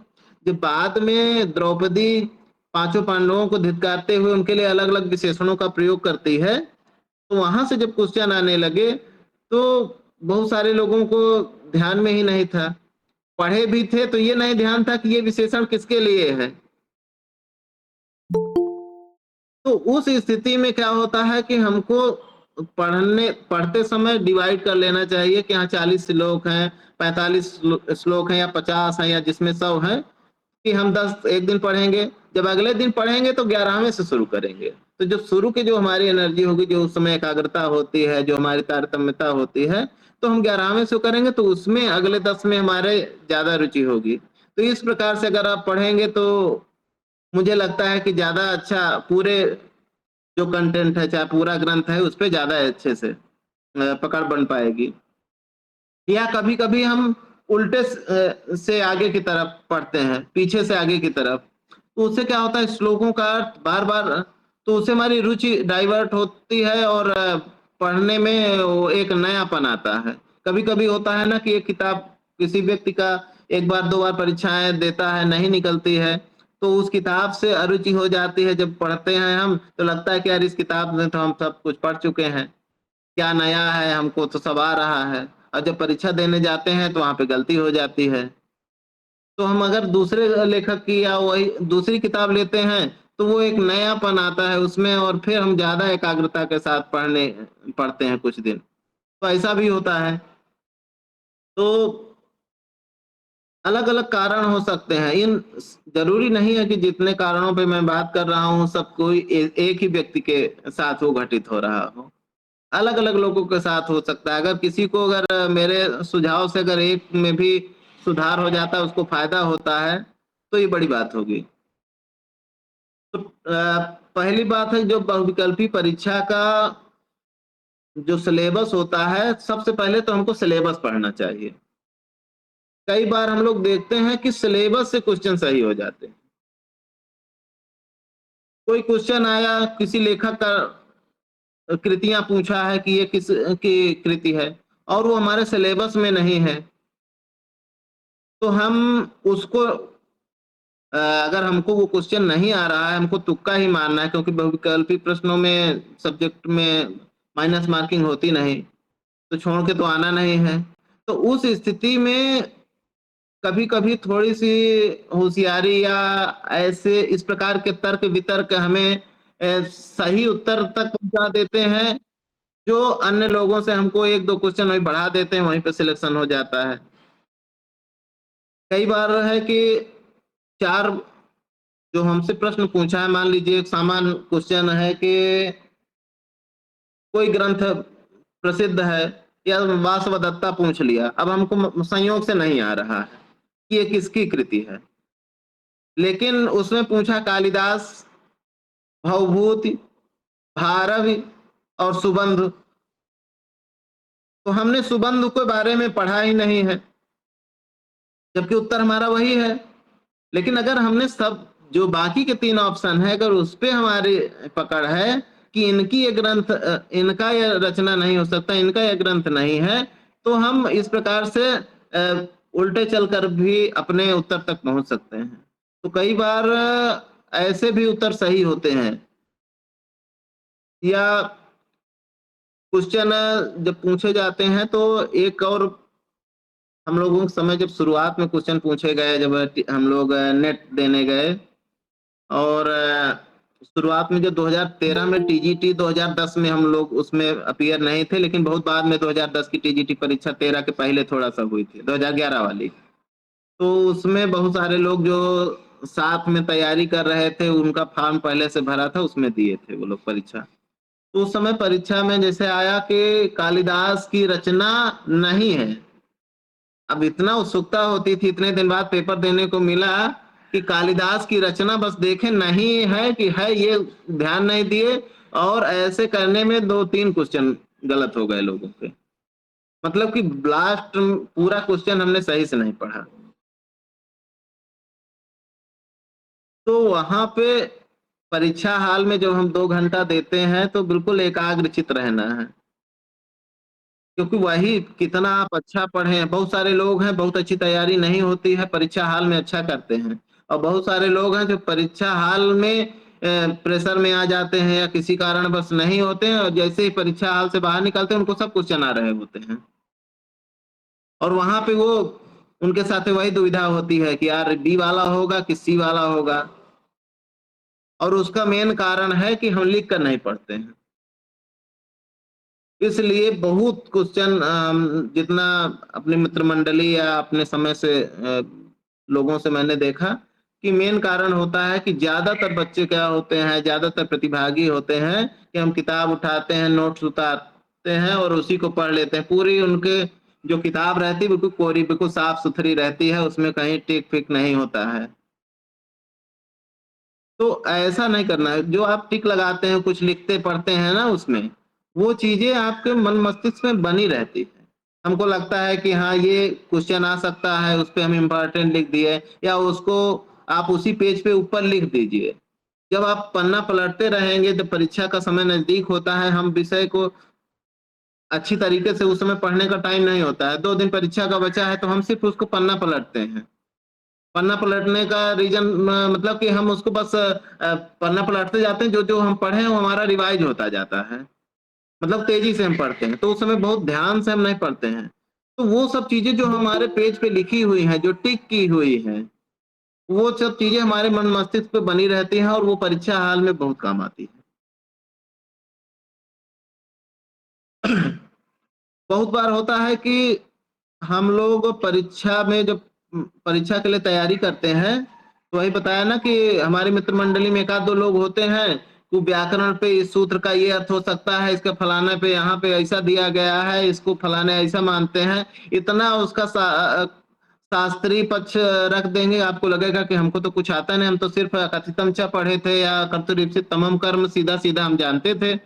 [SPEAKER 1] जब बाद में द्रौपदी पाँचों पांडवों को धिक्कारते हुए उनके लिए अलग-अलग विशेषणों का प्रयोग करती है, तो वहाँ से जब क्वेश्चन आने लगे, तो बहुत सारे लोगों को ध्यान में ही नहीं था। पढ़े भी थे तो ये नहीं ध्यान था कि ये विशेषण किसके लिए है। तो उस स्थिति में क्या होता है कि हमको पढ़ते समय डिवाइड कर लेना चाहिए कि हाँ 40 श्लोक हैं, 45 श्लोक हैं या 50 हैं या जिसमें 100 हैं कि हम 10 एक दिन पढ़ेंगे। जब अगले दिन पढ़ेंगे तो 11वें से शुरू करेंगे। तो जो शुरू की जो हमारी एनर्जी होगी, जो उस समय एकाग्रता होती है, जो हमारी तारतम्यता होती है, तो हम 11वें से करेंगे तो उसमें अगले 10 में हमारे ज़्यादा रुचि होगी। तो इस प्रकार से अगर आप पढ़ेंगे तो मुझे लगता है कि ज़्यादा अच्छा पूरे जो कंटेंट है, चाहे पूरा ग्रंथ है, उसपे ज़्यादा अच्छे से पकड़ बन पाएगी। या कभी-कभी हम उल्टे से आगे की तरफ पढ़ते हैं, पीछे से आगे की तरफ। तो उससे क्या होता है श्लोकों का अर्थ बार-बार तो उससे हमारी रुचि डाइवर्ट होती है और पढ़ने में वो एक नयापन आता है। कभी-कभी होता है ना कि एक किताब किसी व्यक्ति का 1 बार 2 बार परीक्षाएँ देता है, नहीं निकलती है, तो उस किताब से अरुचि हो जाती है। जब पढ़ते हैं हम, तो लगता है कि यार इस किताब में तो हम सब कुछ पढ़ चुके हैं। क्या नया है, हमको तो सब आ रहा है और जब परीक्षा देने जाते हैं तो वहाँ पे गलती हो जाती है। तो हम अगर दूसरे लेखक की या वही दूसरी किताब लेते हैं, तो वो एक नयापन आता है उसमें और फिर हम ज़्यादा एकाग्रता के साथ पढ़ते हैं कुछ दिन। तो ऐसा भी होता है। तो अलग-अलग कारण हो सकते हैं। इन ज़रूरी नहीं है कि जितने कारणों पे मैं बात कर रहा हूँ, सब कोई एक ही व्यक्ति के साथ वो घटित हो रहा हो। अलग-अलग लोगों के साथ हो सकता है। अगर किसी को अगर मेरे सुझाव से अगर एक में भी सुधार हो जाता है, उसको फ़ायदा होता है, तो ये बड़ी बात होगी। तो पहली बात है जो बहुविकल्पी परीक्षा का जो सिलेबस होता है, सबसे पहले तो हमको सिलेबस पढ़ना चाहिए। कई बार हम लोग देखते हैं कि सिलेबस से क्वेश्चन सही हो जाते हैं। कोई क्वेश्चन आया, किसी लेखक का कृतियाँ पूछा है कि ये किस की कृति है और वो हमारे सिलेबस में नहीं है, तो हम उसको अगर हमको वो क्वेश्चन नहीं आ रहा है, हमको तुक्का ही मारना है क्योंकि बहुविकल्पी प्रश्नों में सब्जेक्ट में माइनस मार्किंग होती नहीं, तो छोड़ के तो आना नहीं है। तो उस स्थिति में कभी-कभी थोड़ी-सी होशियारी या ऐसे इस प्रकार के तर्क-वितर्क हमें सही उत्तर तक पहुँचा देते हैं, जो अन्य लोगों से हमको 1-2 क्वेश्चन वहीं बढ़ा देते हैं, वहीं पे सिलेक्शन हो जाता है। कई बार है कि 4 जो हमसे प्रश्न पूछा है, मान लीजिए एक सामान्य क्वेश्चन है कि कोई ग्रंथ प्रसिद्ध है या वासवदत्ता पूछ लिया, अब हमको संयोग से नहीं आ रहा है कि ये किसकी कृति है। लेकिन उसमें पूछा कालिदास, भवभूति, भारवि और सुबंधु, तो हमने सुबंधु के बारे में पढ़ा ही नहीं है, जबकि उत्तर हमारा वही है। लेकिन अगर हमने सब जो बाकी के 3 ऑप्शन है, अगर उस पे हमारी पकड़ है कि इनकी ये ग्रंथ इनका ये रचना नहीं हो सकता, इनका ये ग्रंथ नहीं है, तो हम इस प्रकार से उल्टे चलकर भी अपने उत्तर तक पहुँच सकते हैं। तो कई बार ऐसे भी उत्तर सही होते हैं या क्वेश्चन जब पूछे जाते हैं तो एक और हम लोगों के समय जब शुरुआत में क्वेश्चन पूछे गए, जब हम लोग नेट देने गए और शुरुआत में जो 2013 में टीजीटी 2010 में हम लोग उसमें अपीयर नहीं थे, लेकिन बहुत बाद में 2010 की टीजीटी परीक्षा 13 के पहले थोड़ा-सा हुई थी, 2011 वाली। तो उसमें बहुत सारे लोग जो साथ में तैयारी कर रहे थे, उनका फॉर्म पहले से भरा था, उसमें दिए थे वो लोग परीक्षा। तो उस समय परीक्षा में जैसे आया कि कालिदास की रचना नहीं है। अब इतना उत्सुकता होती थी, इतने दिन बाद पेपर देने को मिला कि कालिदास की रचना बस देखें नहीं है कि है, ये ध्यान नहीं दिए और ऐसे करने में 2-3 क्वेश्चन गलत हो गए लोगों के। मतलब कि लास्ट पूरा क्वेश्चन हमने सही से नहीं पढ़ा। तो वहाँ पे परीक्षा हॉल में जब हम 2 घंटा देते हैं, तो बिल्कुल एकाग्रचित्त रहना है। क्योंकि वही कितना आप अच्छा पढ़ें, बहुत सारे लोग हैं, बहुत अच्छी तैयारी नहीं होती है, परीक्षा हॉल में अच्छा करते हैं और बहुत सारे लोग हैं जो परीक्षा हॉल में प्रेशर में आ जाते हैं या किसी कारणवश नहीं होते हैं और जैसे ही परीक्षा हॉल से बाहर निकलते हैं, उनको सब क्वेश्चन आ रहे होते हैं। और वहाँ पे वो उनके साथ वही दुविधा होती है कि यार बी वाला होगा कि सी वाला होगा और उसका मेन कारण है कि हम लिख कर नहीं पढ़ते हैं। इसलिए बहुत क्वेश्चन जितना अपनी मित्र मंडली या अपने समय से लोगों से मैंने देखा कि मेन कारण होता है कि ज्यादातर बच्चे क्या होते हैं, ज्यादातर प्रतिभागी होते हैं कि हम किताब उठाते हैं, नोट्स उतारते हैं और उसी को पढ़ लेते हैं। पूरी उनके जो किताब रहती है बिल्कुल कोरी, बिल्कुल साफ सुथरी रहती है, उसमें कहीं टिक फिक नहीं होता है। तो ऐसा नहीं करना है, जो आप टिक लगाते हैं, कुछ लिखते पढ़ते हैं ना उसमें, वो चीज़ें आपके मन मस्तिष्क में बनी रहती है। हमको लगता है कि हाँ, ये क्वेश्चन आ सकता है, उस पे हम इम्पोर्टेंट लिख दिए या उसको आप उसी पेज पे ऊपर लिख दीजिए। जब आप पन्ना पलटते रहेंगे, जब परीक्षा का समय नज़दीक होता है, हम विषय को अच्छी तरीके से उस समय पढ़ने का टाइम नहीं होता है। 2 दिन परीक्षा का बचा है, तो हम सिर्फ़ उसको पन्ना पलटते हैं। पन्ना पलटने का रीज़न मतलब कि हम उसको बस पन्ना पलटते जाते हैं, जो-जो हम पढ़े हैं वो हमारा रिवाइज़ होता जाता है। मतलब तेज़ी से हम पढ़ते हैं, तो उस समय बहुत ध्यान से हम नहीं पढ़ते हैं। तो वो सब चीज़ें जो हमारे पेज पे लिखी हुई हैं, जो टिक की हुई हैं, वो सब चीज़ें हमारे मन मस्तिष्क पे बनी रहती हैं और वो परीक्षा हाल में बहुत काम आती हैं। बहुत बार होता है कि हम लोग परीक्षा में जब परीक्षा के लिए तैयारी करते हैं, तो वही बताया ना कि हमारी मित्र मंडली में 1 आध 2 लोग होते हैं, तो व्याकरण पे इस सूत्र का ये अर्थ हो सकता है, इसका फलाने पे यहाँ पे ऐसा दिया गया है, इसको फलाने ऐसा मानते हैं। इतना उसका शास्त्रीय पक्ष रख देंगे, आपको लगेगा कि हमको तो कुछ आता नहीं, हम तो सिर्फ़ कथितम् च पढ़े थे या कर्तुरीप्सित तमम कर्म सीधा-सीधा हम जानते थे।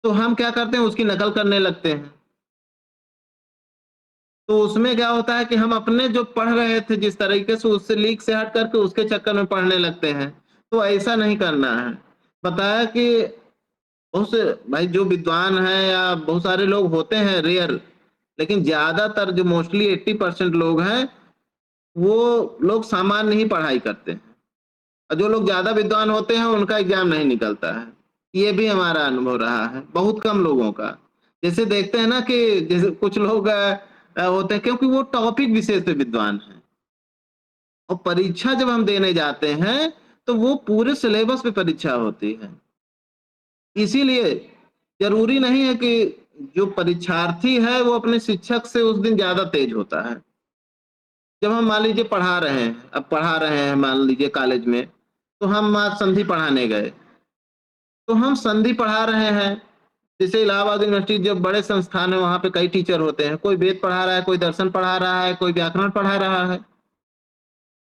[SPEAKER 1] तो हम क्या करते हैं, उसकी नकल करने लगते हैं। तो उसमें क्या होता है कि हम अपने जो पढ़ रहे थे जिस तरीके से उससे लीक से हट करके उसके चक्कर में पढ़ने लगते हैं। तो ऐसा नहीं करना है। बताया कि बहुत से भाई जो विद्वान हैं या बहुत सारे लोग होते हैं रेयर, लेकिन ज़्यादातर जो मोस्टली 80% लोग हैं, वो लोग सामान्य ही पढ़ाई करते हैं। और जो लोग ज़्यादा विद्वान होते हैं उनका एग्ज़ाम नहीं निकलता है। ये भी हमारा अनुभव रहा है, बहुत कम लोगों का। जैसे देखते हैं ना कि जैसे कुछ लोग होते हैं क्योंकि वो टॉपिक विशेष पे विद्वान हैं। और परीक्षा जब हम देने जाते हैं, तो वो पूरे सिलेबस पे परीक्षा होती है। इसीलिए ज़रूरी नहीं है कि जो परीक्षार्थी है वो अपने शिक्षक से उस दिन ज़्यादा तेज़ होता है। जब हम मान लीजिए पढ़ा रहे हैं, अब पढ़ा रहे हैं मान लीजिए कॉलेज में, तो हम आज संधि पढ़ाने गए। तो हम संधि पढ़ा रहे हैं, जैसे इलाहाबाद यूनिवर्सिटी जो बड़े संस्थान है वहाँ पे कई टीचर होते हैं, कोई वेद पढ़ा रहा है, कोई दर्शन पढ़ा रहा है, कोई व्याकरण पढ़ा रहा है।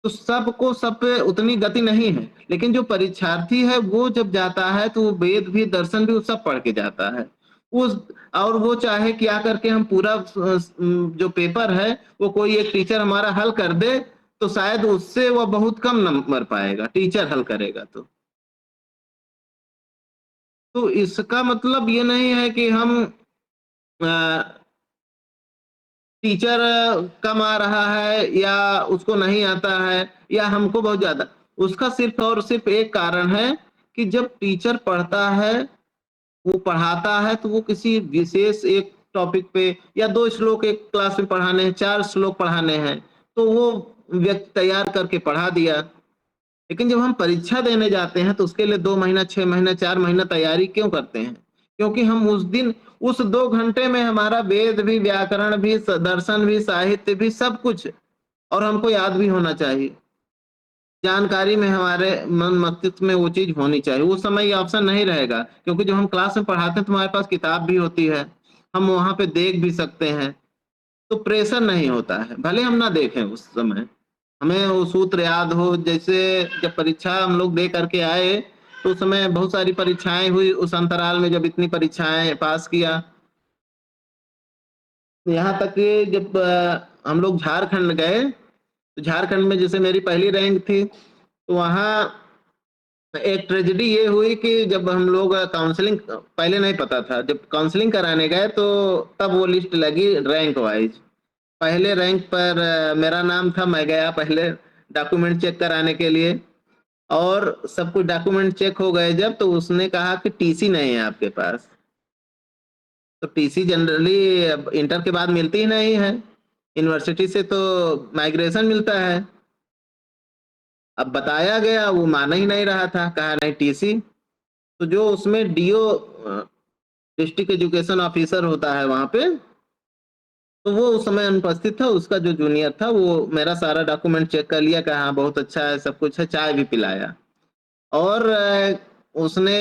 [SPEAKER 1] तो सबको सब पे उतनी गति नहीं है, लेकिन जो परीक्षार्थी है वो जब जाता है तो वो वेद भी, दर्शन भी वो सब पढ़ के जाता है। उस और वो चाहे क्या करके हम पूरा जो पेपर है वो कोई एक टीचर हमारा हल कर दे, तो शायद उससे वो बहुत कम नंबर पाएगा, टीचर हल करेगा तो। तो इसका मतलब ये नहीं है कि हम अ, टीचर कम आ रहा है या उसको नहीं आता है या हमको बहुत ज़्यादा, उसका सिर्फ़ और सिर्फ़ एक कारण है कि जब टीचर पढ़ता है, वो पढ़ाता है तो वो किसी विशेष एक टॉपिक पे या 2 श्लोक एक क्लास में पढ़ाने हैं, 4 श्लोक पढ़ाने हैं, तो वो व्यक्ति तैयार करके पढ़ा दिया। लेकिन जब हम परीक्षा देने जाते हैं तो उसके लिए 2 महीना, 6 महीना, 4 महीना तैयारी क्यों करते हैं? क्योंकि हम उस दिन उस 2 घंटे में हमारा वेद भी, व्याकरण भी, दर्शन भी, साहित्य भी सब कुछ और हमको याद भी होना चाहिए। जानकारी में हमारे मन मस्तिष्क में वो चीज़ होनी चाहिए। उस समय ये ऑप्शन नहीं रहेगा क्योंकि जब हम क्लास में पढ़ाते हैं तो हमारे पास किताब भी होती है। हम वहाँ पे देख भी सकते हैं। तो प्रेशर नहीं होता है, भले हम ना देखें उस समय। हमें वो सूत्र याद हो, जैसे जब परीक्षा हम लोग दे करके आए, तो उस समय बहुत सारी परीक्षाएँ हुई, उस अंतराल में जब इतनी परीक्षाएँ पास किया। यहाँ तक कि जब हम लोग झारखंड गए, तो झारखंड में जैसे मेरी पहली रैंक थी, तो वहाँ एक ट्रेजेडी ये हुई कि जब हम लोग काउंसलिंग पहले नहीं पता था, जब काउंसलिंग कराने गए तो तब वो लिस्ट लगी रैंक वाइज़। पहले रैंक पर मेरा नाम था, मैं गया पहले डॉक्यूमेंट चेक कराने के लिए और सब कुछ डॉक्यूमेंट चेक हो गए जब, तो उसने कहा कि टीसी नहीं है आपके पास। तो टीसी जनरली अब इंटर के बाद मिलती ही नहीं है। यूनिवर्सिटी से तो माइग्रेशन मिलता है। अब बताया गया, वो माना ही नहीं रहा था, कहा नहीं टीसी। तो जो उसमें डीओ डिस्ट्रिक्ट एजुकेशन ऑफिसर होता है वहाँ पे, तो वो उस समय अनुपस्थित था, उसका जो जूनियर था वो मेरा सारा डॉक्यूमेंट चेक कर लिया, कहा हाँ बहुत अच्छा है, सब कुछ है, चाय भी पिलाया। और उसने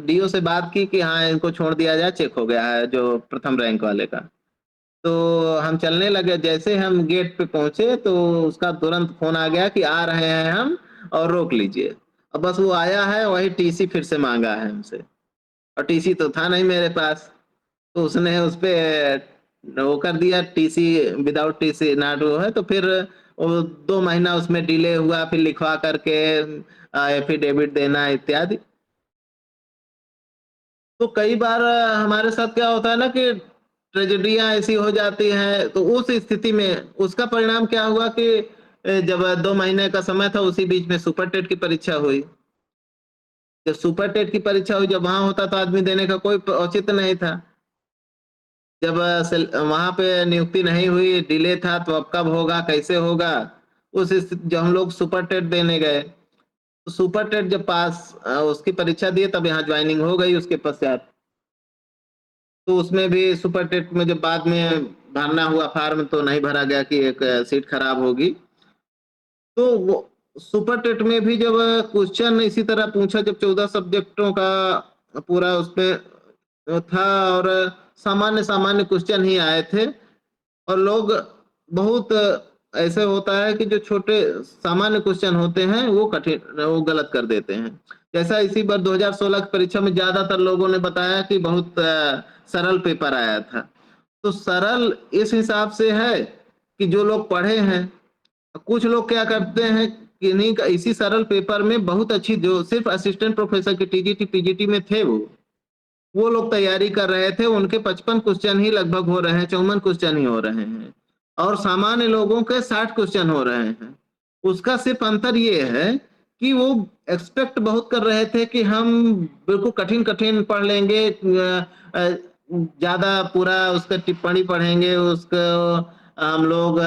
[SPEAKER 1] डीओ से बात की कि हाँ इनको छोड़ दिया जाए, चेक हो गया है जो प्रथम रैंक वाले का। तो हम चलने लगे, जैसे हम गेट पे पहुंचे तो उसका तुरंत फोन आ गया कि आ रहे हैं हम और रोक लीजिए। अब बस वो आया है, वही टीसी फिर से मांगा है हमसे और टीसी तो था नहीं मेरे पास। तो उसने उस पे वो कर दिया, टीसी विदाउट टीसी नॉट वो है, तो फिर वो 2 महीना उसमें डिले हुआ, फिर लिखवा करके एफिडेविट देना इत्यादि। तो कई बार हमारे साथ क्या होता है ना कि ट्रेजेडियाँ ऐसी हो जाती हैं, तो उस स्थिति में उसका परिणाम क्या हुआ कि जब 2 महीने का समय था उसी बीच में सुपर टेट की परीक्षा हुई। जब सुपर टेट की परीक्षा हुई, जब वहाँ होता तो आदमी देने का कोई औचित्य नहीं था। जब वहाँ पे नियुक्ति नहीं हुई, डिले था, तो अब कब होगा, कैसे होगा? उस स्थिति जब हम लोग सुपर टेट देने गए, तो सुपर टेट जब पास उसकी परीक्षा दिए तब यहाँ ज्वाइनिंग हो गई उसके पश्चात। तो उसमें भी सुपर टेट में जब बाद में भरना हुआ फॉर्म तो नहीं भरा गया कि एक सीट खराब होगी। तो वो सुपर टेट में भी जब क्वेश्चन इसी तरह पूछा, जब 14 सब्जेक्टों का पूरा उसमें था और सामान्य-सामान्य क्वेश्चन ही आए थे और लोग बहुत ऐसे होता है कि जो छोटे सामान्य क्वेश्चन होते हैं वो कठिन वो गलत कर देते हैं। जैसा इसी बार 2016 की परीक्षा में ज़्यादातर लोगों ने बताया कि बहुत सरल पेपर आया था। तो सरल इस हिसाब से है कि जो लोग पढ़े हैं, कुछ लोग क्या करते हैं कि इन्हीं का इसी सरल पेपर में बहुत अच्छी जो सिर्फ असिस्टेंट प्रोफेसर के टीजीटी, पीजीटी में थे वो लोग तैयारी कर रहे थे, उनके 55 क्वेश्चन ही लगभग हो रहे हैं, 54 क्वेश्चन ही हो रहे हैं और सामान्य लोगों के 60 क्वेश्चन हो रहे हैं। उसका सिर्फ अंतर ये है कि वो एक्सपेक्ट बहुत कर रहे थे कि हम बिल्कुल कठिन-कठिन पढ़ लेंगे ज़्यादा पूरा उसका टिप्पणी पढ़ेंगे, उसको हम लोग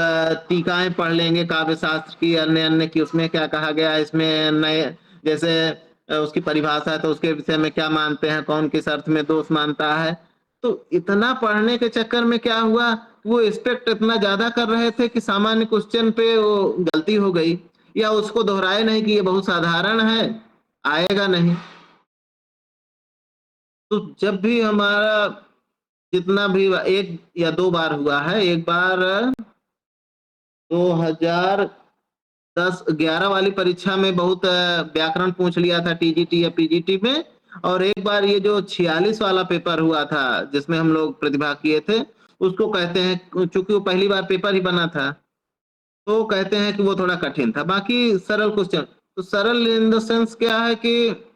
[SPEAKER 1] टीकाएँ पढ़ लेंगे काव्य शास्त्र की, अन्य-अन्य की उसमें क्या कहा गया है, इसमें नए जैसे उसकी परिभाषा है तो उसके विषय में क्या मानते हैं, कौन किस अर्थ में दोष मानता है। तो इतना पढ़ने के चक्कर में क्या हुआ, वो एक्सपेक्ट इतना ज़्यादा कर रहे थे कि सामान्य क्वेश्चन पे वो गलती हो गई या उसको दोहराए नहीं कि ये बहुत साधारण है, आएगा नहीं। तो जब भी हमारा जितना भी 1 या 2 बार हुआ है, एक बार 2010-11 वाली परीक्षा में बहुत व्याकरण पूछ लिया था टीजीटी या पीजीटी में और एक बार ये जो 46 वाला पेपर हुआ था, जिसमें हम लोग प्रतिभाग किए थे, उसको कहते हैं चूँकि वो पहली बार पेपर ही बना था, तो कहते हैं कि वो थोड़ा कठिन था। बाकी सरल क्वेश्चन तो सरल इन द सेंस क्या है कि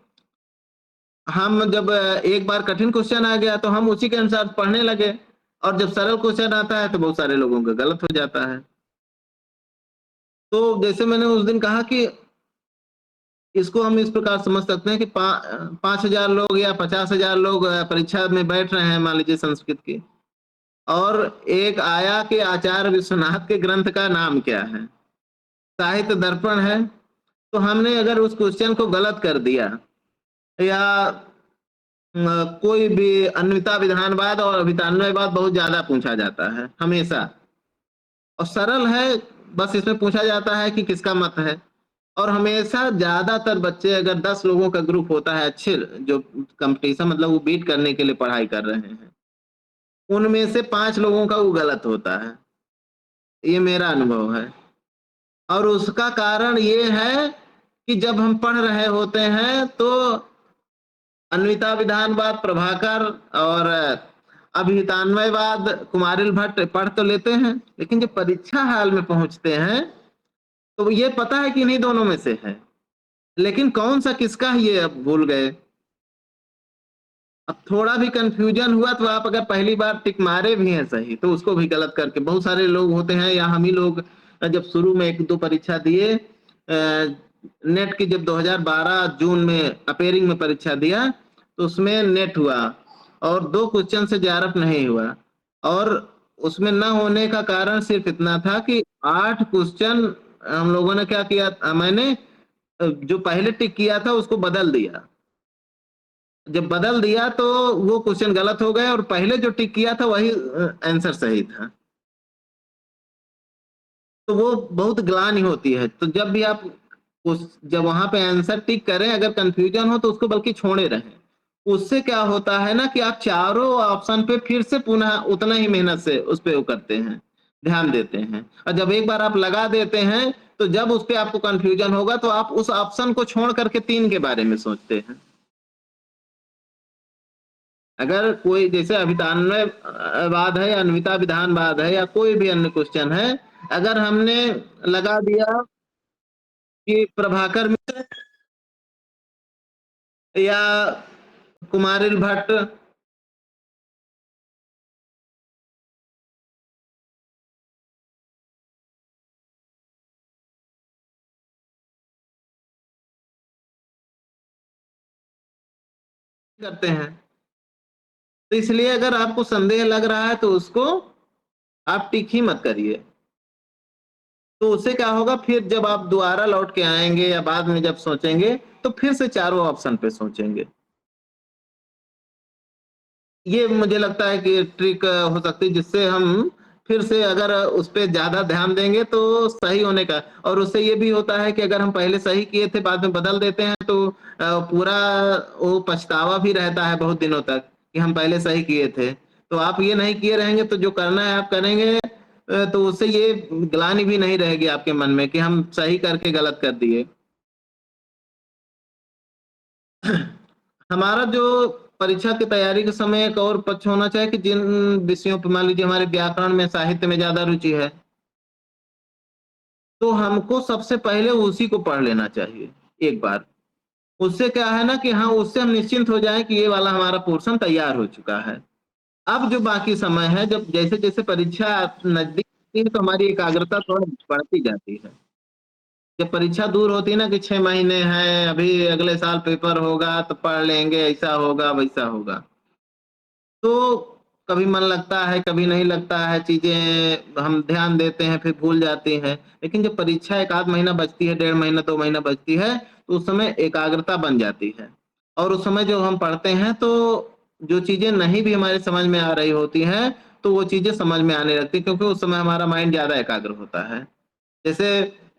[SPEAKER 1] हम जब एक बार कठिन क्वेश्चन आ गया तो हम उसी के अनुसार पढ़ने लगे और जब सरल क्वेश्चन आता है तो बहुत सारे लोगों का गलत हो जाता है। तो जैसे मैंने उस दिन कहा कि इसको हम इस प्रकार समझ सकते हैं कि 5,000 लोग या 50,000 लोग परीक्षा में बैठ रहे हैं मान लीजिए संस्कृत की और एक आया कि आचार्य विश्वनाथ के ग्रंथ का नाम क्या है? साहित्य दर्पण है, तो हमने अगर उस क्वेश्चन को गलत कर दिया या कोई भी अन्विता विधानवाद और अभिधान्वयवाद बहुत ज़्यादा पूछा जाता है, हमेशा और सरल है, बस इसमें पूछा जाता है कि किसका मत है और हमेशा ज़्यादातर बच्चे अगर 10 लोगों का ग्रुप होता है अच्छे जो कॉम्पिटिशन मतलब वो बीट करने के लिए पढ़ाई कर रहे हैं, उनमें से 5 लोगों का वो गलत होता है। ये मेरा अनुभव है और उसका कारण ये है कि जब हम पढ़ रहे होते हैं तो अन्विता विधानवाद प्रभाकर और अभितान्वयवाद कुमारिल भट्ट पढ़ तो लेते हैं, लेकिन जब परीक्षा हाल में पहुँचते हैं, तो ये पता है कि इन्हीं दोनों में से है, लेकिन कौन-सा किसका ये अब भूल गए। अब थोड़ा भी कन्फ्यूजन हुआ तो आप अगर पहली बार टिक मारे भी हैं सही, तो उसको भी गलत करके बहुत सारे लोग होते हैं या हम ही लोग जब शुरू में 1-2 परीक्षा दिए नेट की जब 2012 जून में अपेयरिंग में परीक्षा दिया, तो उसमें नेट हुआ और 2 क्वेश्चन से जेआरएफ नहीं हुआ और उसमें ना होने का कारण सिर्फ इतना था कि 8 क्वेश्चन हम लोगों ने क्या किया मैंने जो पहले टिक किया था उसको बदल दिया। जब बदल दिया तो वो क्वेश्चन गलत हो गए और पहले जो टिक किया था वही आंसर सही था। तो वो बहुत ग्लानि होती है। तो जब भी आप जब वहाँ पे आंसर टिक करें अगर कन्फ्यूजन हो तो उसको बल्कि छोड़े रहें। उससे क्या होता है ना कि आप चारों ऑप्शन पे फिर से पुनः उतना ही मेहनत से उस पे वो करते हैं, ध्यान देते हैं। और जब एक बार आप लगा देते हैं तो जब उस पे आपको कन्फ्यूजन होगा तो आप उस ऑप्शन को छोड़ करके 3 के बारे में सोचते हैं। अगर कोई जैसे अभिधान्वय वाद है या अन्विता विधानवाद है या कोई भी अन्य क्वेश्चन है, अगर हमने लगा दिया कि प्रभाकर मिश्र या कुमारिल भट्ट करते हैं, तो इसलिए अगर आपको संदेह लग रहा है तो उसको आप टिक ही मत करिए। तो उससे क्या होगा फिर जब आप दोबारा लौट के आएँगे या बाद में जब सोचेंगे, तो फिर से चारों ऑप्शन पे सोचेंगे। ये मुझे लगता है कि ट्रिक हो सकती है जिससे हम फिर से अगर उस पे ज़्यादा ध्यान देंगे तो सही होने का और उससे ये भी होता है कि अगर हम पहले सही किए थे बाद में बदल देते हैं तो पूरा वो पछतावा भी रहता है बहुत दिनों तक कि हम पहले सही किए थे। तो आप ये नहीं किए रहेंगे तो जो करना है आप करेंगे तो उससे ये ग्लानि भी नहीं रहेगी आपके मन में कि हम सही करके गलत कर दिए। हमारा जो परीक्षा की तैयारी के समय एक और पक्ष होना चाहिए कि जिन विषयों पे मान लीजिए हमारे व्याकरण में, साहित्य में ज़्यादा रुचि है, तो हमको सबसे पहले उसी को पढ़ लेना चाहिए एक बार। उससे क्या है ना कि हाँ, उससे हम निश्चिंत हो जाएँ कि ये वाला हमारा पोर्शन तैयार हो चुका है। अब जो बाकी समय है, जब जैसे-जैसे परीक्षा नज़दीक आती है, तो हमारी एकाग्रता थोड़ा बढ़ती जाती है। जब परीक्षा दूर होती है ना कि 6 महीने हैं, अभी अगले साल पेपर होगा तो पढ़ लेंगे, ऐसा होगा, वैसा होगा। तो कभी मन लगता है, कभी नहीं लगता है, चीज़ें हम ध्यान देते हैं, फिर भूल जाती हैं। लेकिन जब परीक्षा 1 आध महीना बचती है, डेढ़ महीना, 2 महीना बचती है, तो उस समय एकाग्रता बन जाती है। और उस समय जो हम पढ़ते हैं, तो जो चीज़ें नहीं भी हमारे समझ में आ रही होती हैं, तो वो चीज़ें समझ में आने लगती हैं, क्योंकि उस समय हमारा माइंड ज़्यादा एकाग्र होता है। जैसे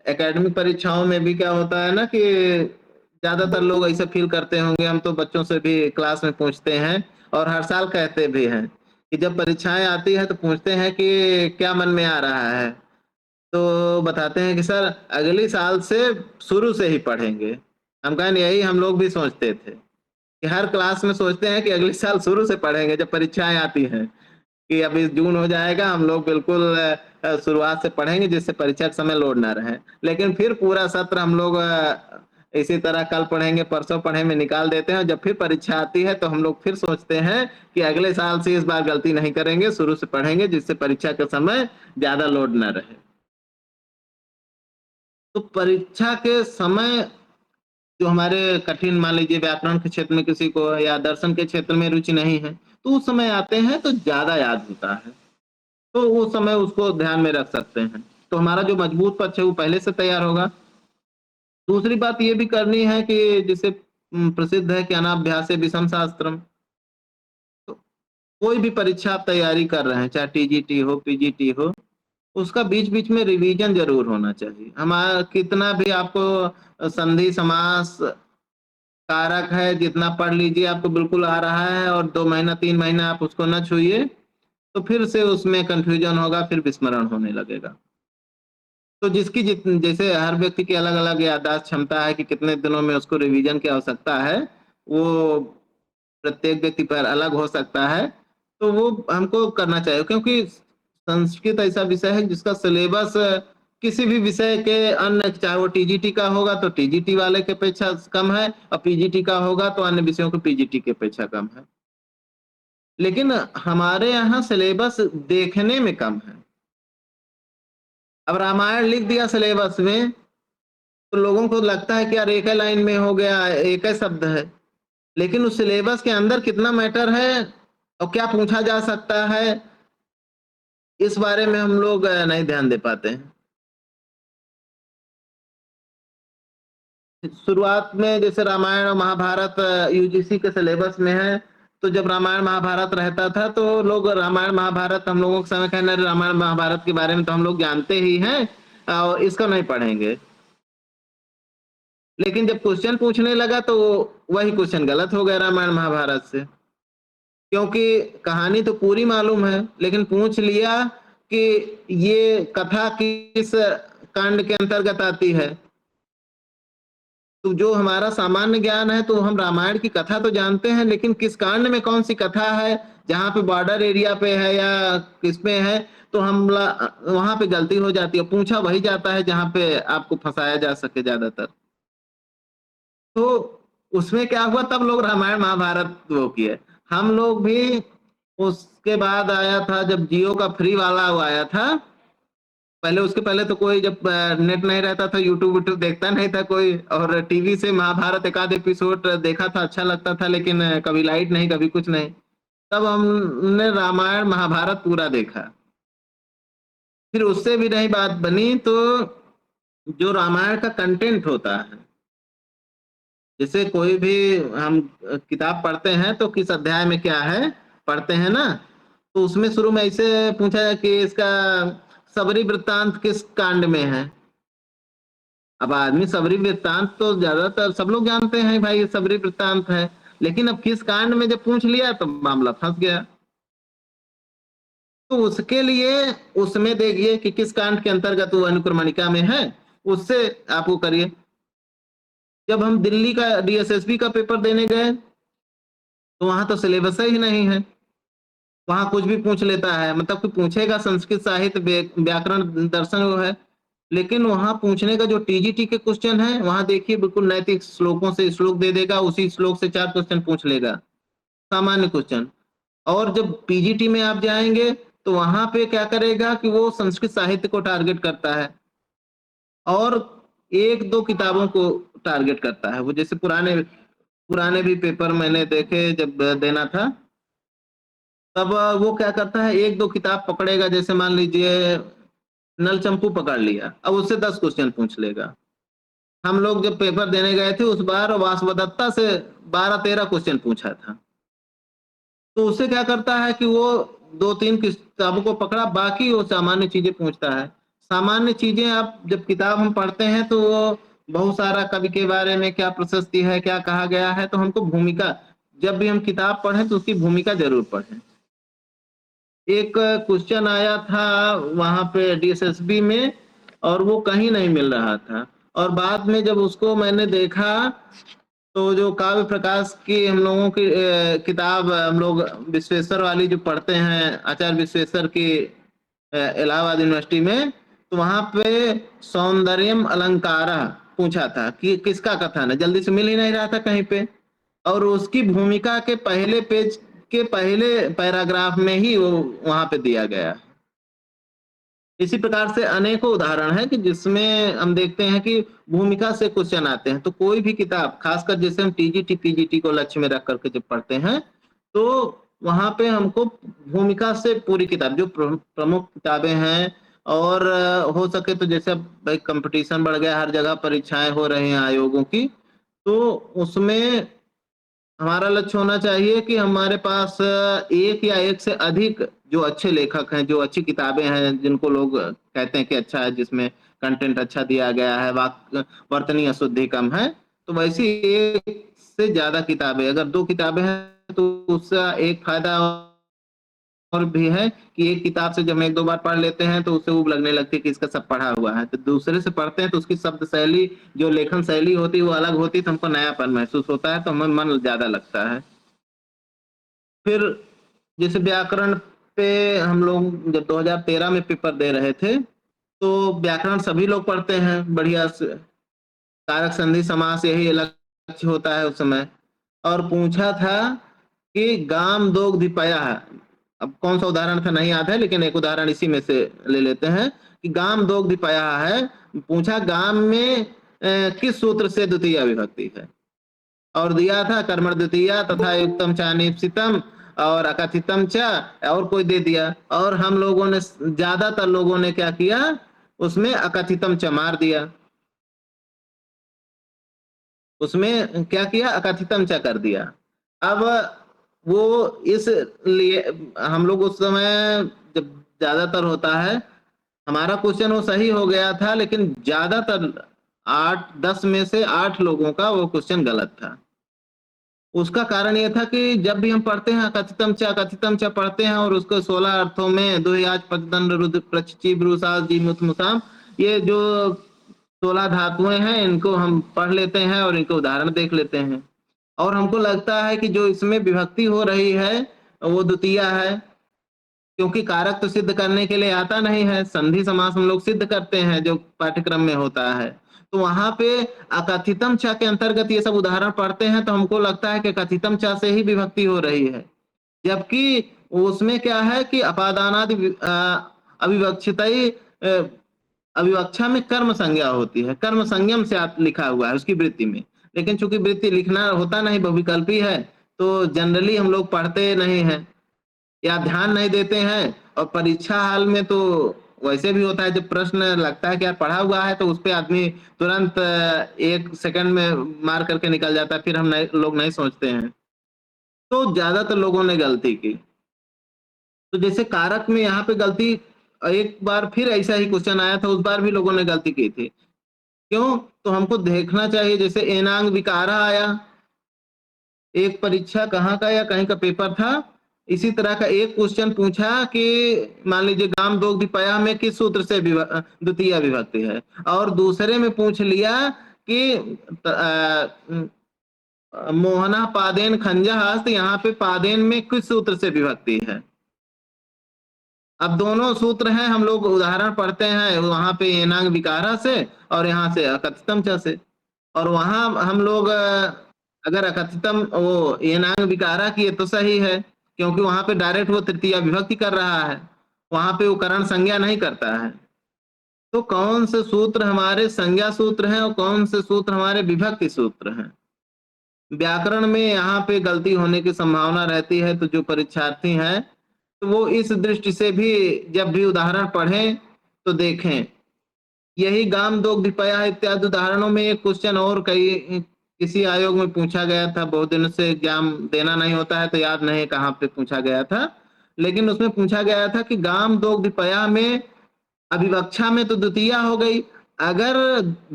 [SPEAKER 1] एकेडमिक परीक्षाओं में भी क्या होता है ना कि ज़्यादातर लोग ऐसे फ़ील करते होंगे, हम तो बच्चों से भी क्लास में पूछते हैं और हर साल कहते भी हैं कि जब परीक्षाएँ आती हैं तो पूछते हैं कि क्या मन में आ रहा है? तो बताते हैं कि सर अगले साल से शुरू से ही पढ़ेंगे। हम कहें यही हम लोग भी सोचते थे कि हर क्लास में सोचते हैं कि अगले साल शुरू से पढ़ेंगे जब परीक्षाएँ आती हैं। कि अभी जून हो जाएगा, हम लोग बिल्कुल शुरुआत से पढ़ेंगे जिससे परीक्षा के समय लोड ना रहे। लेकिन फिर पूरा सत्र हम लोग इसी तरह कल पढ़ेंगे, परसों पढ़ेंगे में निकाल देते हैं और जब फिर परीक्षा आती है तो हम लोग फिर सोचते हैं कि अगले साल से इस बार गलती नहीं करेंगे, शुरू से पढ़ेंगे जिससे परीक्षा के समय ज़्यादा लोड ना रहे। तो परीक्षा के समय जो हमारे कठिन मान लीजिए व्याकरण के क्षेत्र में किसी को या दर्शन के क्षेत्र में रुचि नहीं है, तो उस समय आते हैं तो ज़्यादा याद होता है। तो उस समय उसको ध्यान में रख सकते हैं। तो हमारा जो मजबूत पक्ष है वो पहले से तैयार होगा। दूसरी बात ये भी करनी है कि जिसे प्रसिद्ध है कि अनाभ्यासे विषम शास्त्रम। तो कोई भी परीक्षा आप तैयारी कर रहे हैं, चाहे टीजीटी हो, पीजीटी हो, उसका बीच-बीच में रिवीजन ज़रूर होना चाहिए। हमारा कितना भी आपको संधि, समास, कारक है, जितना पढ़ लीजिए आपको बिल्कुल आ रहा है और 2 महीना, 3 महीना आप उसको ना छूइए, तो फिर से उसमें कन्फ्यूजन होगा, फिर विस्मरण होने लगेगा। तो जिसकी जैसे हर व्यक्ति की अलग-अलग याददाश्त क्षमता है कि कितने दिनों में उसको रिवीजन की आवश्यकता है, वो प्रत्येक व्यक्ति पर अलग हो सकता है, तो वो हमको करना चाहिए क्योंकि संस्कृत ऐसा विषय है जिसका सिलेबस किसी भी विषय के अन्य चाहे वो टीजीटी का होगा तो टीजीटी वाले की अपेक्षा कम है और पीजीटी का होगा तो अन्य विषयों के पीजीटी की अपेक्षा कम है। लेकिन हमारे यहाँ सिलेबस देखने में कम है। अब रामायण लिख दिया सिलेबस में तो लोगों को लगता है कि यार एक ही लाइन में हो गया, एक ही शब्द है। लेकिन उस सिलेबस के अंदर कितना मैटर है और क्या पूछा जा सकता है, इस बारे में हम लोग नहीं ध्यान दे पाते हैं। शुरुआत में जैसे रामायण और महाभारत यूजीसी के सिलेबस में है, तो जब रामायण महाभारत रहता था तो लोग रामायण महाभारत हम लोगों के समय कहना रामायण महाभारत के बारे में तो हम लोग जानते ही हैं और इसको नहीं पढ़ेंगे। लेकिन जब क्वेश्चन पूछने लगा तो वही क्वेश्चन गलत हो गया रामायण महाभारत से। क्योंकि कहानी तो पूरी मालूम है, लेकिन पूछ लिया कि ये कथा किस कांड के अंतर्गत आती है। तो जो हमारा सामान्य ज्ञान है तो हम रामायण की कथा तो जानते हैं, लेकिन किस कांड में कौन सी कथा है, जहाँ पे बॉर्डर एरिया पे है या किसमें है, तो हम वहां पे गलती हो जाती है। पूछा वही जाता है जहाँ पे आपको फंसाया जा सके ज्यादातर। तो उसमें क्या हुआ तब लोग रामायण महाभारत वो किए। हम लोग भी उसके बाद आया था जब जियो का फ्री वाला वो आया था, पहले उसके पहले तो कोई जब नेट नहीं रहता था, यूट्यूब वूट्यूब देखता नहीं था कोई और टीवी से महाभारत एक आध एपिसोड देखा था, अच्छा लगता था, लेकिन कभी लाइट नहीं, कभी कुछ नहीं। तब हमने रामायण महाभारत पूरा देखा। फिर उससे भी नहीं बात बनी तो जो रामायण का कंटेंट होता है, जैसे कोई भी हम किताब पढ़ते हैं तो किस अध्याय में क्या है पढ़ते हैं ना, तो उसमें शुरू में ऐसे पूछा है कि इसका सबरी वृत्तांत किस कांड में है। अब आदमी सबरी वृत्तांत तो ज्यादातर सब लोग जानते हैं भाई ये सबरी वृत्तांत है, लेकिन अब किस कांड में जब पूछ लिया तो मामला फंस गया। तो उसके लिए उसमें देखिए कि किस कांड के अंतर्गत वो अनुक्रमणिका में है, उससे आप वो करिए। जब हम दिल्ली का डीएसएसबी का पेपर देने गए तो वहाँ तो सिलेबस ही नहीं है। वहाँ कुछ भी पूछ लेता है, मतलब कि पूछेगा संस्कृत साहित्य, व्याकरण, दर्शन वो है, लेकिन वहाँ पूछने का जो टीजीटी के क्वेश्चन है, वहाँ देखिए बिल्कुल नैतिक श्लोकों से श्लोक दे देगा, उसी श्लोक से 4 क्वेश्चन पूछ लेगा, सामान्य क्वेश्चन। और जब पीजीटी में आप जाएँगे, तो वहाँ पे क्या करेगा कि वो संस्कृत साहित्य को टारगेट करता है और 1-2 किताबों को टारगेट करता है। वो जैसे पुराने पुराने भी पेपर मैंने देखे जब देना था, तब वो क्या करता है 1-2 किताब पकड़ेगा, जैसे मान लीजिए नल चंपू पकड़ लिया, अब उससे 10 क्वेश्चन पूछ लेगा। हम लोग जब पेपर देने गए थे उस बार वासवदत्ता से 12-13 क्वेश्चन पूछा था। तो उससे क्या करता है कि वो 2-3 किताबों को पकड़ा, बाकी वो सामान्य चीज़ें पूछता है। सामान्य चीज़ें आप जब किताब हम पढ़ते हैं तो वो बहुत सारा कवि के बारे में क्या प्रशस्ति है, क्या कहा गया है, तो हमको भूमिका, जब भी हम किताब पढ़ें तो उसकी भूमिका ज़रूर पढ़ें। एक क्वेश्चन आया था वहाँ पे डीएसएसबी में और वो कहीं नहीं मिल रहा था और बाद में जब उसको मैंने देखा, तो जो काव्य प्रकाश की हम लोगों की किताब हम लोग विश्वेश्वर वाली जो पढ़ते हैं, आचार्य विश्वेश्वर की इलाहाबाद यूनिवर्सिटी में, तो वहाँ पे सौंदर्यम अलंकारः पूछा था कि किसका कथन है, जल्दी से मिल ही नहीं रहा था कहीं पे और उसकी भूमिका के पहले पेज के पहले पैराग्राफ में ही वो वहाँ पे दिया गया। इसी प्रकार से अनेकों उदाहरण हैं कि जिसमें हम देखते हैं कि भूमिका से क्वेश्चन आते हैं। तो कोई भी किताब, खासकर जैसे हम टीजीटी, पीजीटी को लक्ष्य में रख करके जब पढ़ते हैं, तो वहाँ पे हमको भूमिका से पूरी किताब जो प्रमुख किताबें हैं और हो सके तो जैसे अब भाई कॉम्पिटिशन बढ़ गया, हर जगह परीक्षाएँ हो रही हैं आयोगों की, तो उसमें हमारा लक्ष्य होना चाहिए कि हमारे पास एक या एक से अधिक जो अच्छे लेखक हैं, जो अच्छी किताबें हैं, जिनको लोग कहते हैं कि अच्छा है, जिसमें कंटेंट अच्छा दिया गया है, वर्तनी अशुद्धि कम है, तो वैसी 1 से ज़्यादा किताबें, अगर 2 किताबें हैं, तो उसका एक फ़ायदा और भी है कि एक किताब से जब हम 1-2 बार पढ़ लेते हैं, तो उसे ऊब लगने लगती है कि इसका सब पढ़ा हुआ है। तो दूसरे से पढ़ते हैं, तो उसकी शब्द शैली, जो लेखन शैली होती है, वो अलग होती है, तो हमको नयापन महसूस होता है, तो हमें मन ज़्यादा लगता है। फिर जैसे व्याकरण पे हम लोग जब 2013 में पेपर दे रहे थे, तो व्याकरण सभी लोग पढ़ते हैं बढ़िया से, कारक संधि समास यही लक्ष्य होता है उस समय और पूछा था कि गाम दोग धिपया है। अब कौन सा उदाहरण था नहीं याद है, लेकिन एक उदाहरण इसी में से ले लेते हैं कि गाम दोग धिपया है। पूछा गाम में किस सूत्र से द्वितीय विभक्ति है और दिया था कर्मण द्वितीया तथा युक्तम च अनिप्सितम और अकथितम च और कोई दे दिया और हम लोगों ने, ज्यादातर लोगों ने क्या किया, उसमें अकथितम च मार दिया, उसमें क्या किया, अकथितम च कर दिया। अब वो इसलिए हम लोग उस समय जब ज्यादातर होता है, हमारा क्वेश्चन वो सही हो गया था, लेकिन ज्यादातर 8-10 में से 8 लोगों का वो क्वेश्चन गलत था। उसका कारण ये था कि जब भी हम पढ़ते हैं कथितम च पढ़ते हैं और उसको 16 अर्थों में दुहियाज पचदंड रुद्र प्रचि ब्रूसास जीमुत मुसाम, ये जो 16 धातुएं हैं, इनको हम पढ़ लेते हैं और इनके उदाहरण देख लेते हैं और हमको लगता है कि जो इसमें विभक्ति हो रही है वो द्वितीय है, क्योंकि कारक तो सिद्ध करने के लिए आता नहीं है, संधि समास हम लोग सिद्ध करते हैं जो पाठ्यक्रम में होता है। तो वहां पे अकथितम च के अंतर्गत ये सब उदाहरण पढ़ते हैं तो हमको लगता है कि कथितम च से ही विभक्ति हो रही है, जबकि उसमें क्या है कि अपादानादि अविवक्षित अविवक्षा में कर्म संज्ञा होती है, कर्म संयम से लिखा हुआ है उसकी वृत्ति में, लेकिन चूंकि वृत्ति लिखना होता नहीं, बहुविकल्पी है, तो जनरली हम लोग पढ़ते नहीं हैं या ध्यान नहीं देते हैं और परीक्षा हाल में तो वैसे भी होता है, जब प्रश्न लगता है कि यार पढ़ा हुआ है तो उस पे आदमी तुरंत 1 सेकंड में मार करके निकल जाता है, फिर हम लोग नहीं सोचते हैं, तो ज्यादातर लोगों ने गलती की। तो जैसे कारक में यहाँ पे गलती, एक बार फिर ऐसा ही क्वेश्चन आया था, उस बार भी लोगों ने गलती की थी। क्यों? तो हमको देखना चाहिए, जैसे एनांग विकारा आया, एक परीक्षा कहाँ का या कहीं का पेपर था, इसी तरह का एक क्वेश्चन पूछा कि मान लीजिए गाम दोग दिपया में किस सूत्र से द्वितीय विभक्ति है और दूसरे में पूछ लिया कि मोहना पादेन खंजा हस्त, यहाँ पे पादेन में किस सूत्र से विभक्ति है? अब दोनों सूत्र हैं, हम लोग उदाहरण पढ़ते हैं वहां पे एनांग विकारा से और यहाँ से अकथितम च से, और वहां हम लोग अगर अकथितम वो एनांग विकारा किए तो सही है, क्योंकि वहां पे डायरेक्ट वो तृतीया विभक्ति कर रहा है, वहां पे वो करण संज्ञा नहीं करता है। तो कौन से सूत्र हमारे संज्ञा सूत्र हैं और कौन से सूत्र हमारे विभक्ति सूत्र हैं? व्याकरण में यहाँ पे गलती होने की संभावना रहती है, तो जो परीक्षार्थी हैं तो वो इस दृष्टि से भी जब भी उदाहरण पढ़ें तो देखें। यही गाम दोग दिपया इत्यादि उदाहरणों में एक क्वेश्चन और कई किसी आयोग में पूछा गया था, बहुत दिनों से एग्जाम देना नहीं होता है तो याद नहीं कहाँ पे पूछा गया था, लेकिन उसमें पूछा गया था कि गाम दोग दिपया में अभिवक्षा में तो द्वितीया हो गई, अगर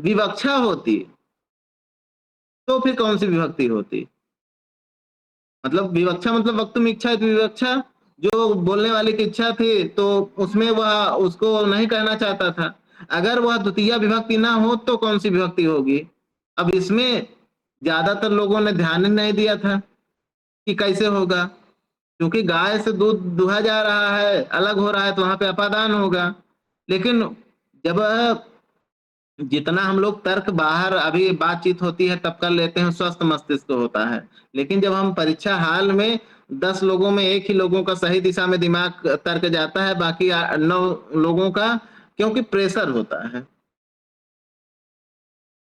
[SPEAKER 1] विवक्षा होती तो फिर कौन सी विभक्ति होती? मतलब विवक्षा मतलब वक्तुम इच्छा विवक्षा, जो बोलने वाले की इच्छा थी तो उसमें वह उसको नहीं कहना चाहता था, अगर वह द्वितीय विभक्ति ना हो तो कौन सी विभक्ति होगी? अब इसमें ज्यादातर लोगों ने ध्यान ही नहीं दिया था कि कैसे होगा, क्योंकि गाय से दूध दुहा जा रहा है, अलग हो रहा है तो वहां पे अपादान होगा। लेकिन जब जितना हम लोग तर्क बाहर अभी बातचीत होती है तब कर लेते हैं, स्वस्थ मस्तिष्क होता है, लेकिन जब हम परीक्षा हाल में 10 लोगों में एक ही लोगों का सही दिशा में दिमाग तर्क जाता है, बाकी 9 लोगों का, क्योंकि प्रेशर होता है,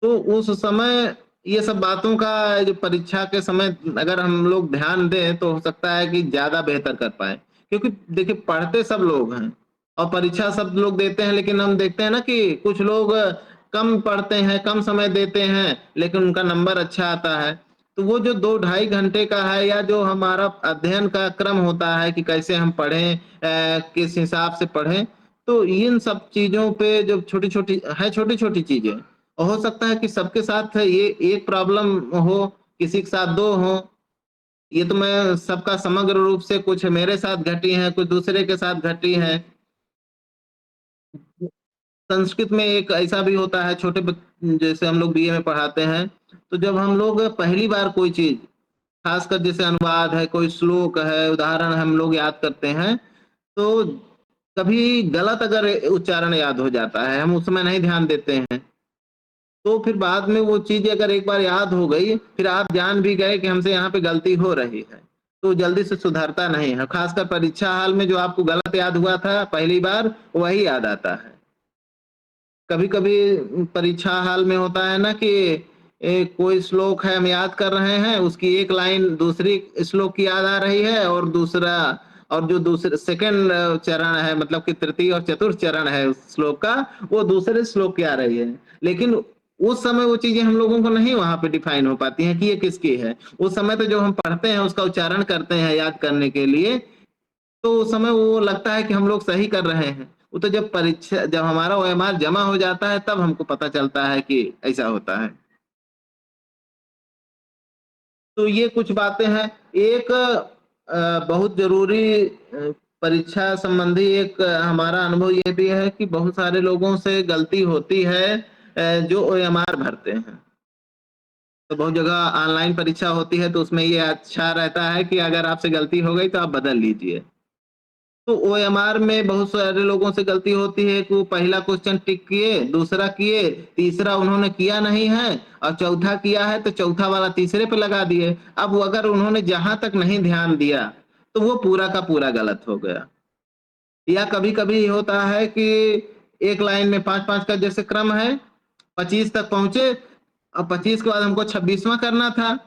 [SPEAKER 1] तो उस समय ये सब बातों का जो परीक्षा के समय अगर हम लोग ध्यान दें तो हो सकता है कि ज्यादा बेहतर कर पाए, क्योंकि देखिए पढ़ते सब लोग हैं और परीक्षा सब लोग देते हैं, लेकिन हम देखते हैं ना कि कुछ लोग कम पढ़ते हैं, कम समय देते हैं, लेकिन उनका नंबर अच्छा आता है। तो वो जो 2-2.5 घंटे का है या जो हमारा अध्ययन का क्रम होता है कि कैसे हम पढ़ें, किस हिसाब से पढ़ें, तो इन सब चीजों पे जो छोटी छोटी है, छोटी छोटी चीजें, हो सकता है कि सबके साथ ये एक प्रॉब्लम हो, किसी के साथ 2 हो, ये तो मैं सबका समग्र रूप से, कुछ मेरे साथ घटी है, कुछ दूसरे के साथ घटी है। संस्कृत में एक ऐसा भी होता है, जैसे हम लोग बीए में पढ़ाते हैं, तो जब हम लोग पहली बार कोई चीज, खासकर जैसे अनुवाद है, कोई श्लोक है, उदाहरण हम लोग याद करते हैं, तो कभी गलत अगर उच्चारण याद हो जाता है, हम उसमें नहीं ध्यान देते हैं, तो फिर बाद में वो चीज अगर एक बार याद हो गई, फिर आप जान भी गए कि हमसे यहाँ पे गलती हो रही है, तो जल्दी से सुधरता नहीं है। खासकर परीक्षा हाल में जो आपको गलत याद हुआ था पहली बार, वही याद आता है। कभी कभी परीक्षा हाल में होता है ना कि कोई श्लोक है, हम याद कर रहे हैं, उसकी एक लाइन दूसरी श्लोक की याद आ रही है, और दूसरा, और जो दूसरे सेकंड चरण है, मतलब कि तृतीय और चतुर्थ चरण है उस श्लोक का, वो दूसरे श्लोक की आ रही है, लेकिन उस समय वो चीजें हम लोगों को नहीं वहां पे डिफाइन हो पाती हैं कि ये किसकी है। उस समय तो जो हम पढ़ते हैं उसका उच्चारण करते हैं याद करने के लिए, तो उस समय वो लगता है कि हम लोग सही कर रहे हैं, वो तो जब परीक्षा, जब हमारा ओएमआर जमा हो जाता है तब हमको पता चलता है कि ऐसा होता है। तो ये कुछ बातें हैं। एक बहुत जरूरी परीक्षा संबंधी एक हमारा अनुभव ये भी है कि बहुत सारे लोगों से गलती होती है, जो ओएमआर भरते हैं। तो बहुत जगह ऑनलाइन परीक्षा होती है तो उसमें ये अच्छा रहता है कि अगर आपसे गलती हो गई तो आप बदल लीजिए। तो ओएमआर में बहुत सारे लोगों से गलती होती है कि वो पहला क्वेश्चन टिक किए, दूसरा किए, तीसरा उन्होंने किया नहीं है, और चौथा किया है तो चौथा वाला तीसरे पे लगा दिए। अब वो अगर उन्होंने जहां तक नहीं ध्यान दिया तो वो पूरा का पूरा गलत हो गया। या कभी कभी होता है कि एक लाइन में 5-5 का जैसे क्रम है, 25 तक पहुंचे, अब 25 के बाद हमको 26वां करना था,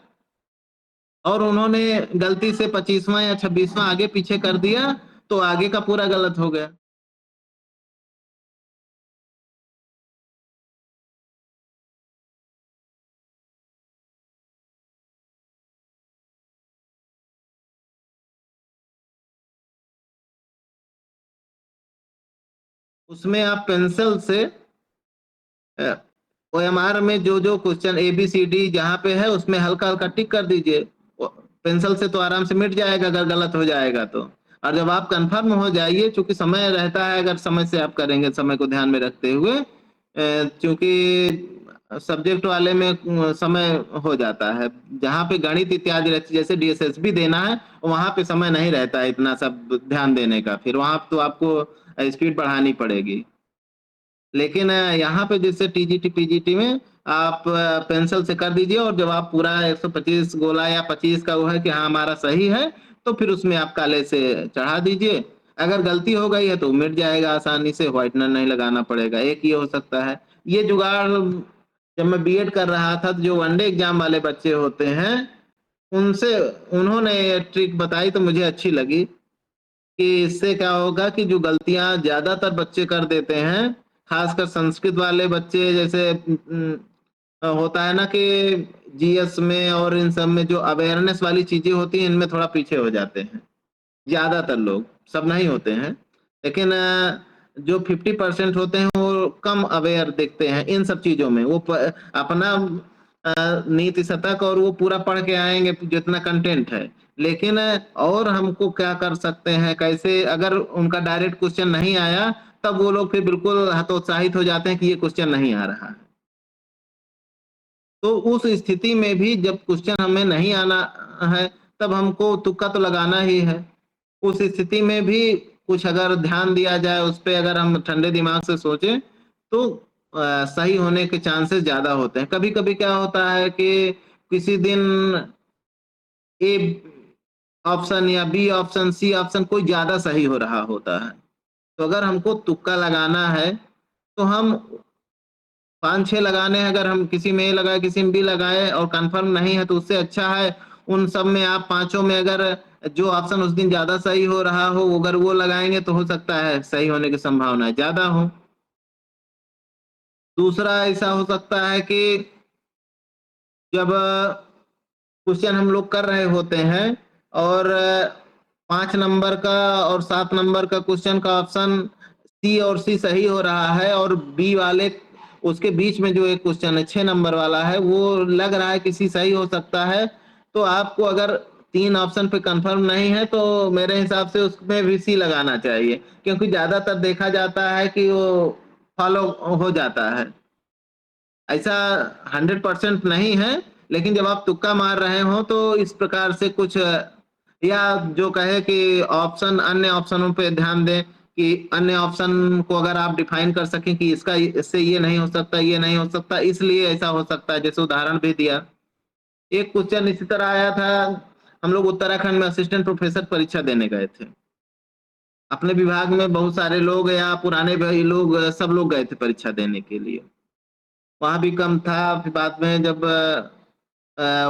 [SPEAKER 1] और उन्होंने गलती से 25वां या 26वां आगे पीछे कर दिया, तो आगे का पूरा गलत हो गया। उसमें आप पेंसिल से ओएमआर में जो जो question A B C D जहां पे है उसमें हल्का हल्का टिक कर दीजिए, पेंसिल से तो आराम से मिट जाएगा अगर गलत हो जाएगा तो। और जब आप कंफर्म हो जाइए, चूंकि समय रहता है, अगर समय से आप करेंगे, समय को ध्यान में रखते हुए, क्योंकि सब्जेक्ट वाले में समय हो जाता है। जहाँ पे गणित इत्यादि रहती जैसे डीएसएसबी देना है, वहाँ पे समय नहीं रहता है इतना सब ध्यान देने का, फिर वहाँ तो आपको स्पीड बढ़ानी पड़ेगी। लेकिन यहाँ पे जैसे टीजीटी, पीजीटी में आप पेंसिल से कर दीजिए और जब आप पूरा 125 गोला या 25 का वो है कि हाँ, हमारा सही है, तो फिर उसमें आप काले से चढ़ा दीजिए। अगर गलती हो गई है तो मिट जाएगा आसानी से, व्हाइटनर नहीं लगाना पड़ेगा, एक ये हो सकता है। ये जुगाड़ जब मैं बीएड कर रहा था, तो जो वनडे एग्ज़ाम वाले बच्चे होते हैं, उनसे उन्होंने ये ट्रिक बताई तो मुझे अच्छी लगी। कि इससे क्या होगा कि जो गलतियाँ ज़्यादातर बच्चे कर देते हैं, खासकर संस्कृत वाले बच्चे जैसे होता है ना कि जीएस में और इन सब में जो अवेयरनेस वाली चीज़ें होती हैं, इनमें थोड़ा पीछे हो जाते हैं। ज़्यादातर लोग, सब नहीं होते हैं। लेकिन जो 50% होते हैं, वो कम अवेयर दिखते हैं इन सब चीज़ों में। वो अपना नीति शतक और वो पूरा पढ़ के आएँगे जितना कंटेंट है। लेकिन और हमको क्या कर सकते हैं, कैसे अगर उनका डायरेक्ट क्वेश्चन नहीं आया, तब वो लोग फिर बिल्कुल हतोत्साहित हो जाते हैं कि ये क्वेश्चन नहीं आ रहा है। तो उस स्थिति में भी जब क्वेश्चन हमें नहीं आना है, तब हमको तुक्का तो लगाना ही है। उस स्थिति में भी कुछ अगर ध्यान दिया जाए, उस पे अगर हम ठंडे दिमाग से सोचें, तो सही होने के चांसेस ज़्यादा होते हैं। कभी-कभी क्या होता है कि किसी दिन ए ऑप्शन या बी ऑप्शन, सी ऑप्शन कोई ज़्यादा सही हो रहा होता है। तो अगर हमको तुक्का लगाना है, तो हम 5-6 लगाने हैं, अगर हम किसी में ए लगाए, किसी में बी लगाए और कन्फर्म नहीं है, तो उससे अच्छा है उन सब में आप पाँचों में अगर जो ऑप्शन उस दिन ज़्यादा सही हो रहा हो, अगर वो लगाएँगे तो हो सकता है सही होने की संभावनाएँ ज़्यादा हो। दूसरा ऐसा हो सकता है कि जब क्वेश्चन हम लोग कर रहे होते हैं और 5 नंबर का और 7 नंबर का क्वेश्चन का ऑप्शन सी और सी सही हो रहा है और बी वाले उसके बीच में जो एक क्वेश्चन है 6 नंबर वाला है, वो लग रहा है कि सी सही हो सकता है। तो आपको अगर 3 ऑप्शन पे कंफर्म नहीं है, तो मेरे हिसाब से उसमें भी सी लगाना चाहिए, क्योंकि ज़्यादातर देखा जाता है कि वो फॉलो हो जाता है। ऐसा 100% नहीं है, लेकिन जब आप तुक्का मार रहे हो तो इस प्रकार से कुछ या जो कहे कि ऑप्शन अन्य ऑप्शनों पे ध्यान दें कि अन्य ऑप्शन को अगर आप डिफाइन कर सकें कि इसका इससे ये नहीं हो सकता, ये नहीं हो सकता, इसलिए ऐसा हो सकता है। जैसे उदाहरण भी दिया। एक क्वेश्चन इसी तरह आया था, हम लोग उत्तराखंड में असिस्टेंट प्रोफेसर परीक्षा देने गए थे। अपने विभाग में बहुत सारे लोग या पुराने भाई लोग सब लोग गए थे परीक्षा देने के लिए। वहाँ भी कम था, फिर बाद में जब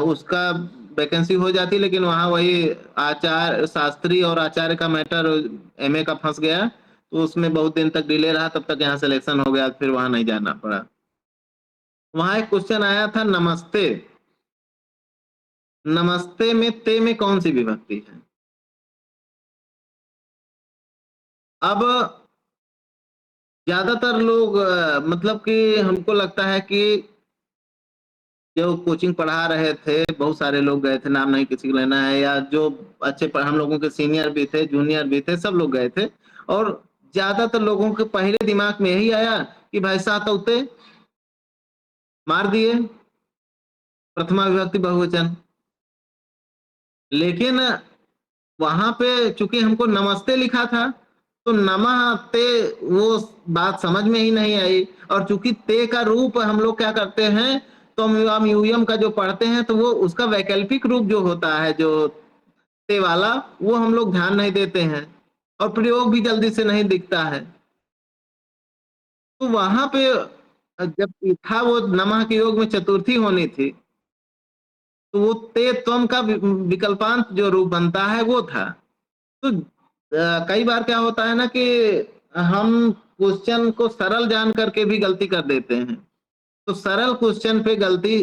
[SPEAKER 1] उसका वैकेंसी हो जाती, लेकिन वहाँ वही आचार्य शास्त्री और आचार्य का मैटर एमए का फँस गया, तो उसमें बहुत दिन तक डिले रहा, तब तक यहाँ सिलेक्शन हो गया, फिर वहाँ नहीं जाना पड़ा। वहाँ एक क्वेश्चन आया था नमस्ते। नमस्ते में ते में कौन-सी विभक्ति है? अब ज़्यादातर लोग मतलब कि हमको लगता है कि जो कोचिंग पढ़ा रहे थे, बहुत सारे लोग गए थे, नाम नहीं किसी को लेना है, या जो अच्छे हम लोगों के सीनियर भी थे, जूनियर भी थे, सब लोग गए थे और ज़्यादातर लोगों के पहले दिमाग में यही आया कि भाई सात औते मार दिए, प्रथमा विभक्ति बहुवचन। लेकिन वहाँ पे चूँकि हमको नमस्ते लिखा था, तो नमः ते वो बात समझ में ही नहीं आई, और चूँकि ते का रूप हम लोग क्या करते हैं, तो हम यूयम का जो पढ़ते हैं, तो वो उसका वैकल्पिक रूप जो होता है, जो ते वाला, वो हम लोग ध्यान नहीं देते हैं और प्रयोग भी जल्दी से नहीं दिखता है। तो वहाँ पे जब था वो नमः के योग में चतुर्थी होनी थी, तो वो ते त्वम का विकल्पांत जो रूप बनता है वो था। तो कई बार क्या होता है ना कि हम क्वेश्चन को सरल जान करके भी गलती कर देते हैं। तो सरल क्वेश्चन पे गलती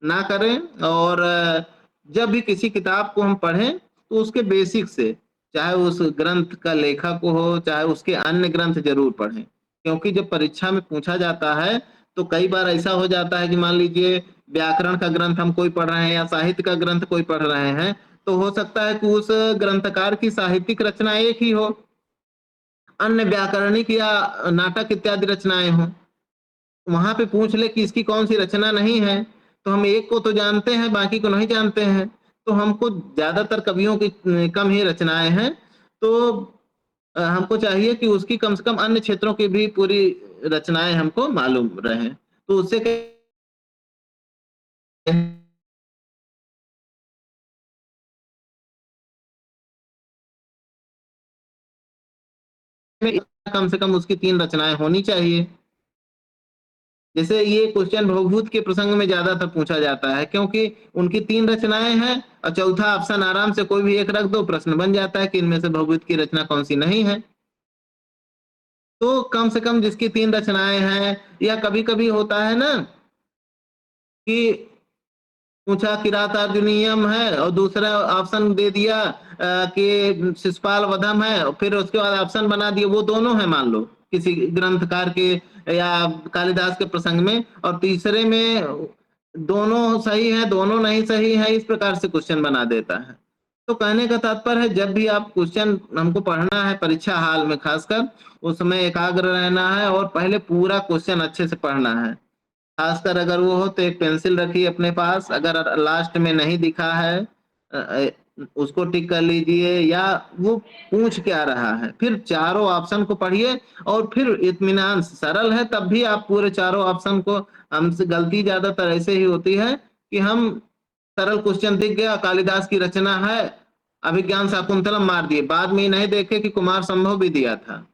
[SPEAKER 1] ना करें, और जब भी किसी किताब को हम पढ़ें, तो उसके बेसिक से, चाहे उस ग्रंथ का लेखक हो, चाहे उसके अन्य ग्रंथ ज़रूर पढ़ें। क्योंकि जब परीक्षा में पूछा जाता है, तो कई बार ऐसा हो जाता है कि मान लीजिए व्याकरण का ग्रंथ हम कोई पढ़ रहे हैं या साहित्य का ग्रंथ कोई पढ़ रहे हैं, तो हो सकता है कि उस ग्रंथकार की साहित्यिक रचना एक ही हो, अन्य व्याकरणिक या नाटक इत्यादि रचनाएँ हों। वहां पे पूछ ले कि इसकी कौन सी रचना नहीं है, तो हम एक को तो जानते हैं, बाकी को नहीं जानते हैं। तो हमको ज्यादातर कवियों की कम ही रचनाएं हैं, तो हमको चाहिए कि उसकी कम से कम अन्य क्षेत्रों की भी पूरी रचनाएं हमको मालूम रहे, तो उससे कम से कम उसकी 3 रचनाएं होनी चाहिए। जैसे ये क्वेश्चन भवभूत के प्रसंग में ज्यादातर पूछा जाता है, क्योंकि उनकी 3 रचनाएं हैं और चौथा ऑप्शन आराम से कोई भी एक रख दो, प्रश्न बन जाता है कि इनमें से भवभूत की रचना कौन सी नहीं है। तो कम से कम जिसकी 3 रचनाएं हैं, या कभी-कभी होता है ना कि पूछा किरातार्जुनीयम है और दूसरा ऑप्शन दे दिया कि शिशुपाल वधम है, और फिर उसके बाद ऑप्शन बना दिए वो दोनों है मान लो किसी ग्रंथकार के या कालिदास के प्रसंग में, और तीसरे में दोनों सही है दोनों नहीं सही है, इस प्रकार से क्वेश्चन बना देता है। तो कहने का तात्पर्य है, जब भी आप क्वेश्चन हमको पढ़ना है परीक्षा हाल में खासकर, उस समय एकाग्र रहना है और पहले पूरा क्वेश्चन अच्छे से पढ़ना है। खासकर अगर वो हो तो एक पेंसिल रखिए अपने पास, अगर लास्ट में नहीं दिखा है उसको टिक कर लीजिए, या वो पूछ क्या रहा है, फिर चारों ऑप्शन को पढ़िए और फिर इत्मीनान सरल है तब भी आप पूरे चारों ऑप्शन को। हमसे गलती ज्यादातर ऐसे ही होती है कि हम सरल क्वेश्चन दिख गया कालिदास की रचना है, अभिज्ञान शाकुंतलम मार दिए, बाद में ही नहीं देखे कि कुमार संभव भी दिया था।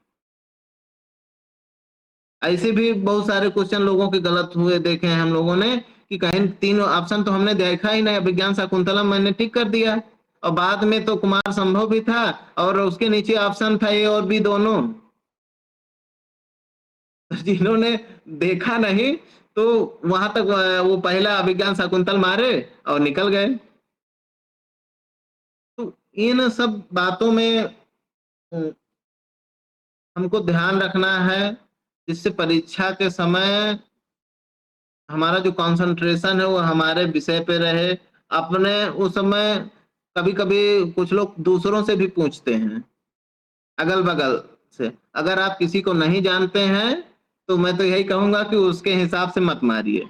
[SPEAKER 1] ऐसे भी बहुत सारे क्वेश्चन लोगों के गलत हुए देखे हैं हम लोगों ने, कि कहीं 3 ऑप्शन तो हमने देखा ही नहीं, विज्ञान शाकुंतलम मैंने टिक कर दिया और बाद में तो कुमार संभव भी था और उसके नीचे ऑप्शन था ए और बी दोनों। जिन्होंने देखा नहीं तो वहां तक वो पहला विज्ञान शाकुंतल मारे और निकल गए। तो इन सब बातों में हमको ध्यान रखना है, जिससे परीक्षा के समय हमारा जो कंसंट्रेशन है वो हमारे विषय पे रहे। अपने उस समय कभी-कभी कुछ लोग दूसरों से भी पूछते हैं, अगल-बगल से। अगर आप किसी को नहीं जानते हैं, तो मैं तो यही कहूँगा कि उसके हिसाब से मत मारिए।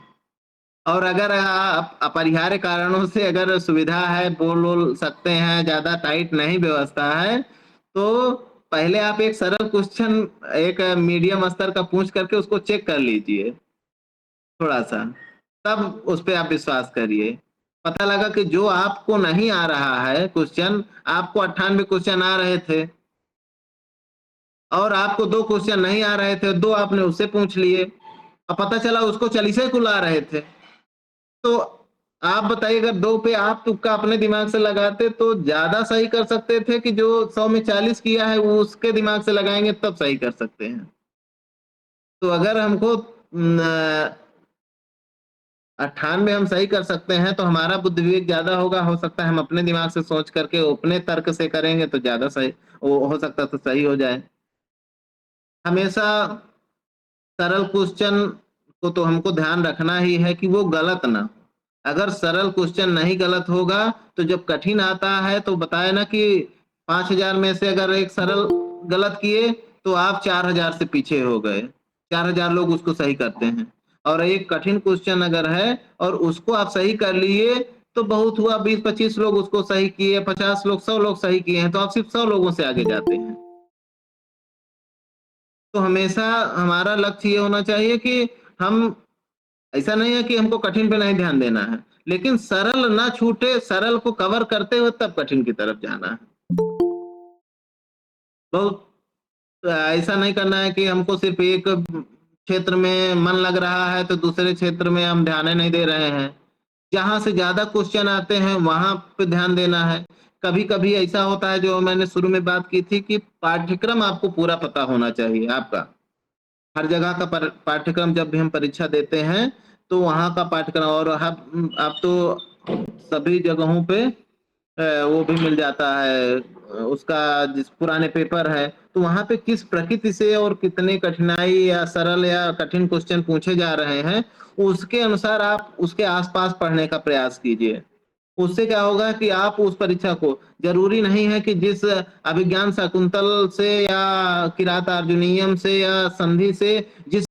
[SPEAKER 1] और अगर आप अपरिहार्य कारणों से अगर सुविधा है, बोल सकते हैं, ज़्यादा टाइट नहीं व्यवस्था है, तो पहले आप एक सरल क्वेश्चन एक मीडियम स्तर का पूछ करके उसको चेक कर लीजिए थोड़ा-सा, तब उस पे आप विश्वास करिए। पता लगा कि जो आपको नहीं आ रहा है क्वेश्चन, आपको 98 क्वेश्चन आ रहे थे और आपको 2 क्वेश्चन नहीं आ रहे थे, 2 आपने उससे पूछ लिए और पता चला उसको 40 कुल आ रहे थे। तो आप बताइए, अगर 2 पे आप तुक्का अपने दिमाग से लगाते तो ज़्यादा सही कर सकते थे कि जो 100 में 40 किया है वो उसके दिमाग से लगाएँगे तब सही कर सकते हैं। तो अगर हमको 98 हम सही कर सकते हैं तो हमारा बुद्धि विवेक ज़्यादा होगा, हो सकता है हम अपने दिमाग से सोच करके अपने तर्क से करेंगे तो ज़्यादा सही, वो हो सकता है तो सही हो जाए। हमेशा सरल क्वेश्चन को तो हमको ध्यान रखना ही है कि वो गलत ना हो। अगर सरल क्वेश्चन नहीं गलत होगा तो जब कठिन आता है तो बताया ना कि 5000 में से अगर एक सरल गलत किए तो आप 4000 से पीछे हो गए। 4000 लोग उसको सही करते हैं और एक कठिन क्वेश्चन अगर है और उसको आप सही कर लिए तो बहुत हुआ, 20-25 लोग उसको सही किए, 50 लोग 100 लोग सही किए हैं तो आप सिर्फ 100 लोगों से आगे जाते हैं। तो हमेशा हमारा लक्ष्य ये होना चाहिए कि हम, ऐसा नहीं है कि हमको कठिन पे नहीं ध्यान देना है, लेकिन सरल ना छूटे, सरल को कवर करते हुए तब कठिन की तरफ जाना है। बहुत ऐसा नहीं करना है कि हमको सिर्फ एक क्षेत्र में मन लग रहा है तो दूसरे क्षेत्र में हम ध्यान ही नहीं दे रहे हैं। जहाँ से ज़्यादा क्वेश्चन आते हैं वहाँ पे ध्यान देना है। कभी-कभी ऐसा होता है, जो मैंने शुरू में बात की थी, कि पाठ्यक्रम आपको पूरा पता होना चाहिए आपका। हर जगह का पाठ्यक्रम जब भी हम परीक्षा देते हैं तो वहाँ का पाठ्यक्रम, और अब तो सभी जगहों पे वो भी मिल जाता है, उसका जिस पुराने पेपर है तो वहाँ पे किस प्रकृति से और कितने कठिनाई या सरल या कठिन क्वेश्चन पूछे जा रहे हैं, उसके अनुसार आप उसके आसपास पढ़ने का प्रयास कीजिए। उससे क्या होगा कि आप उस परीक्षा को, जरूरी नहीं है कि जिस अभिज्ञान शाकुंतल से या किरातार्जुनीयम से या संधि से जिस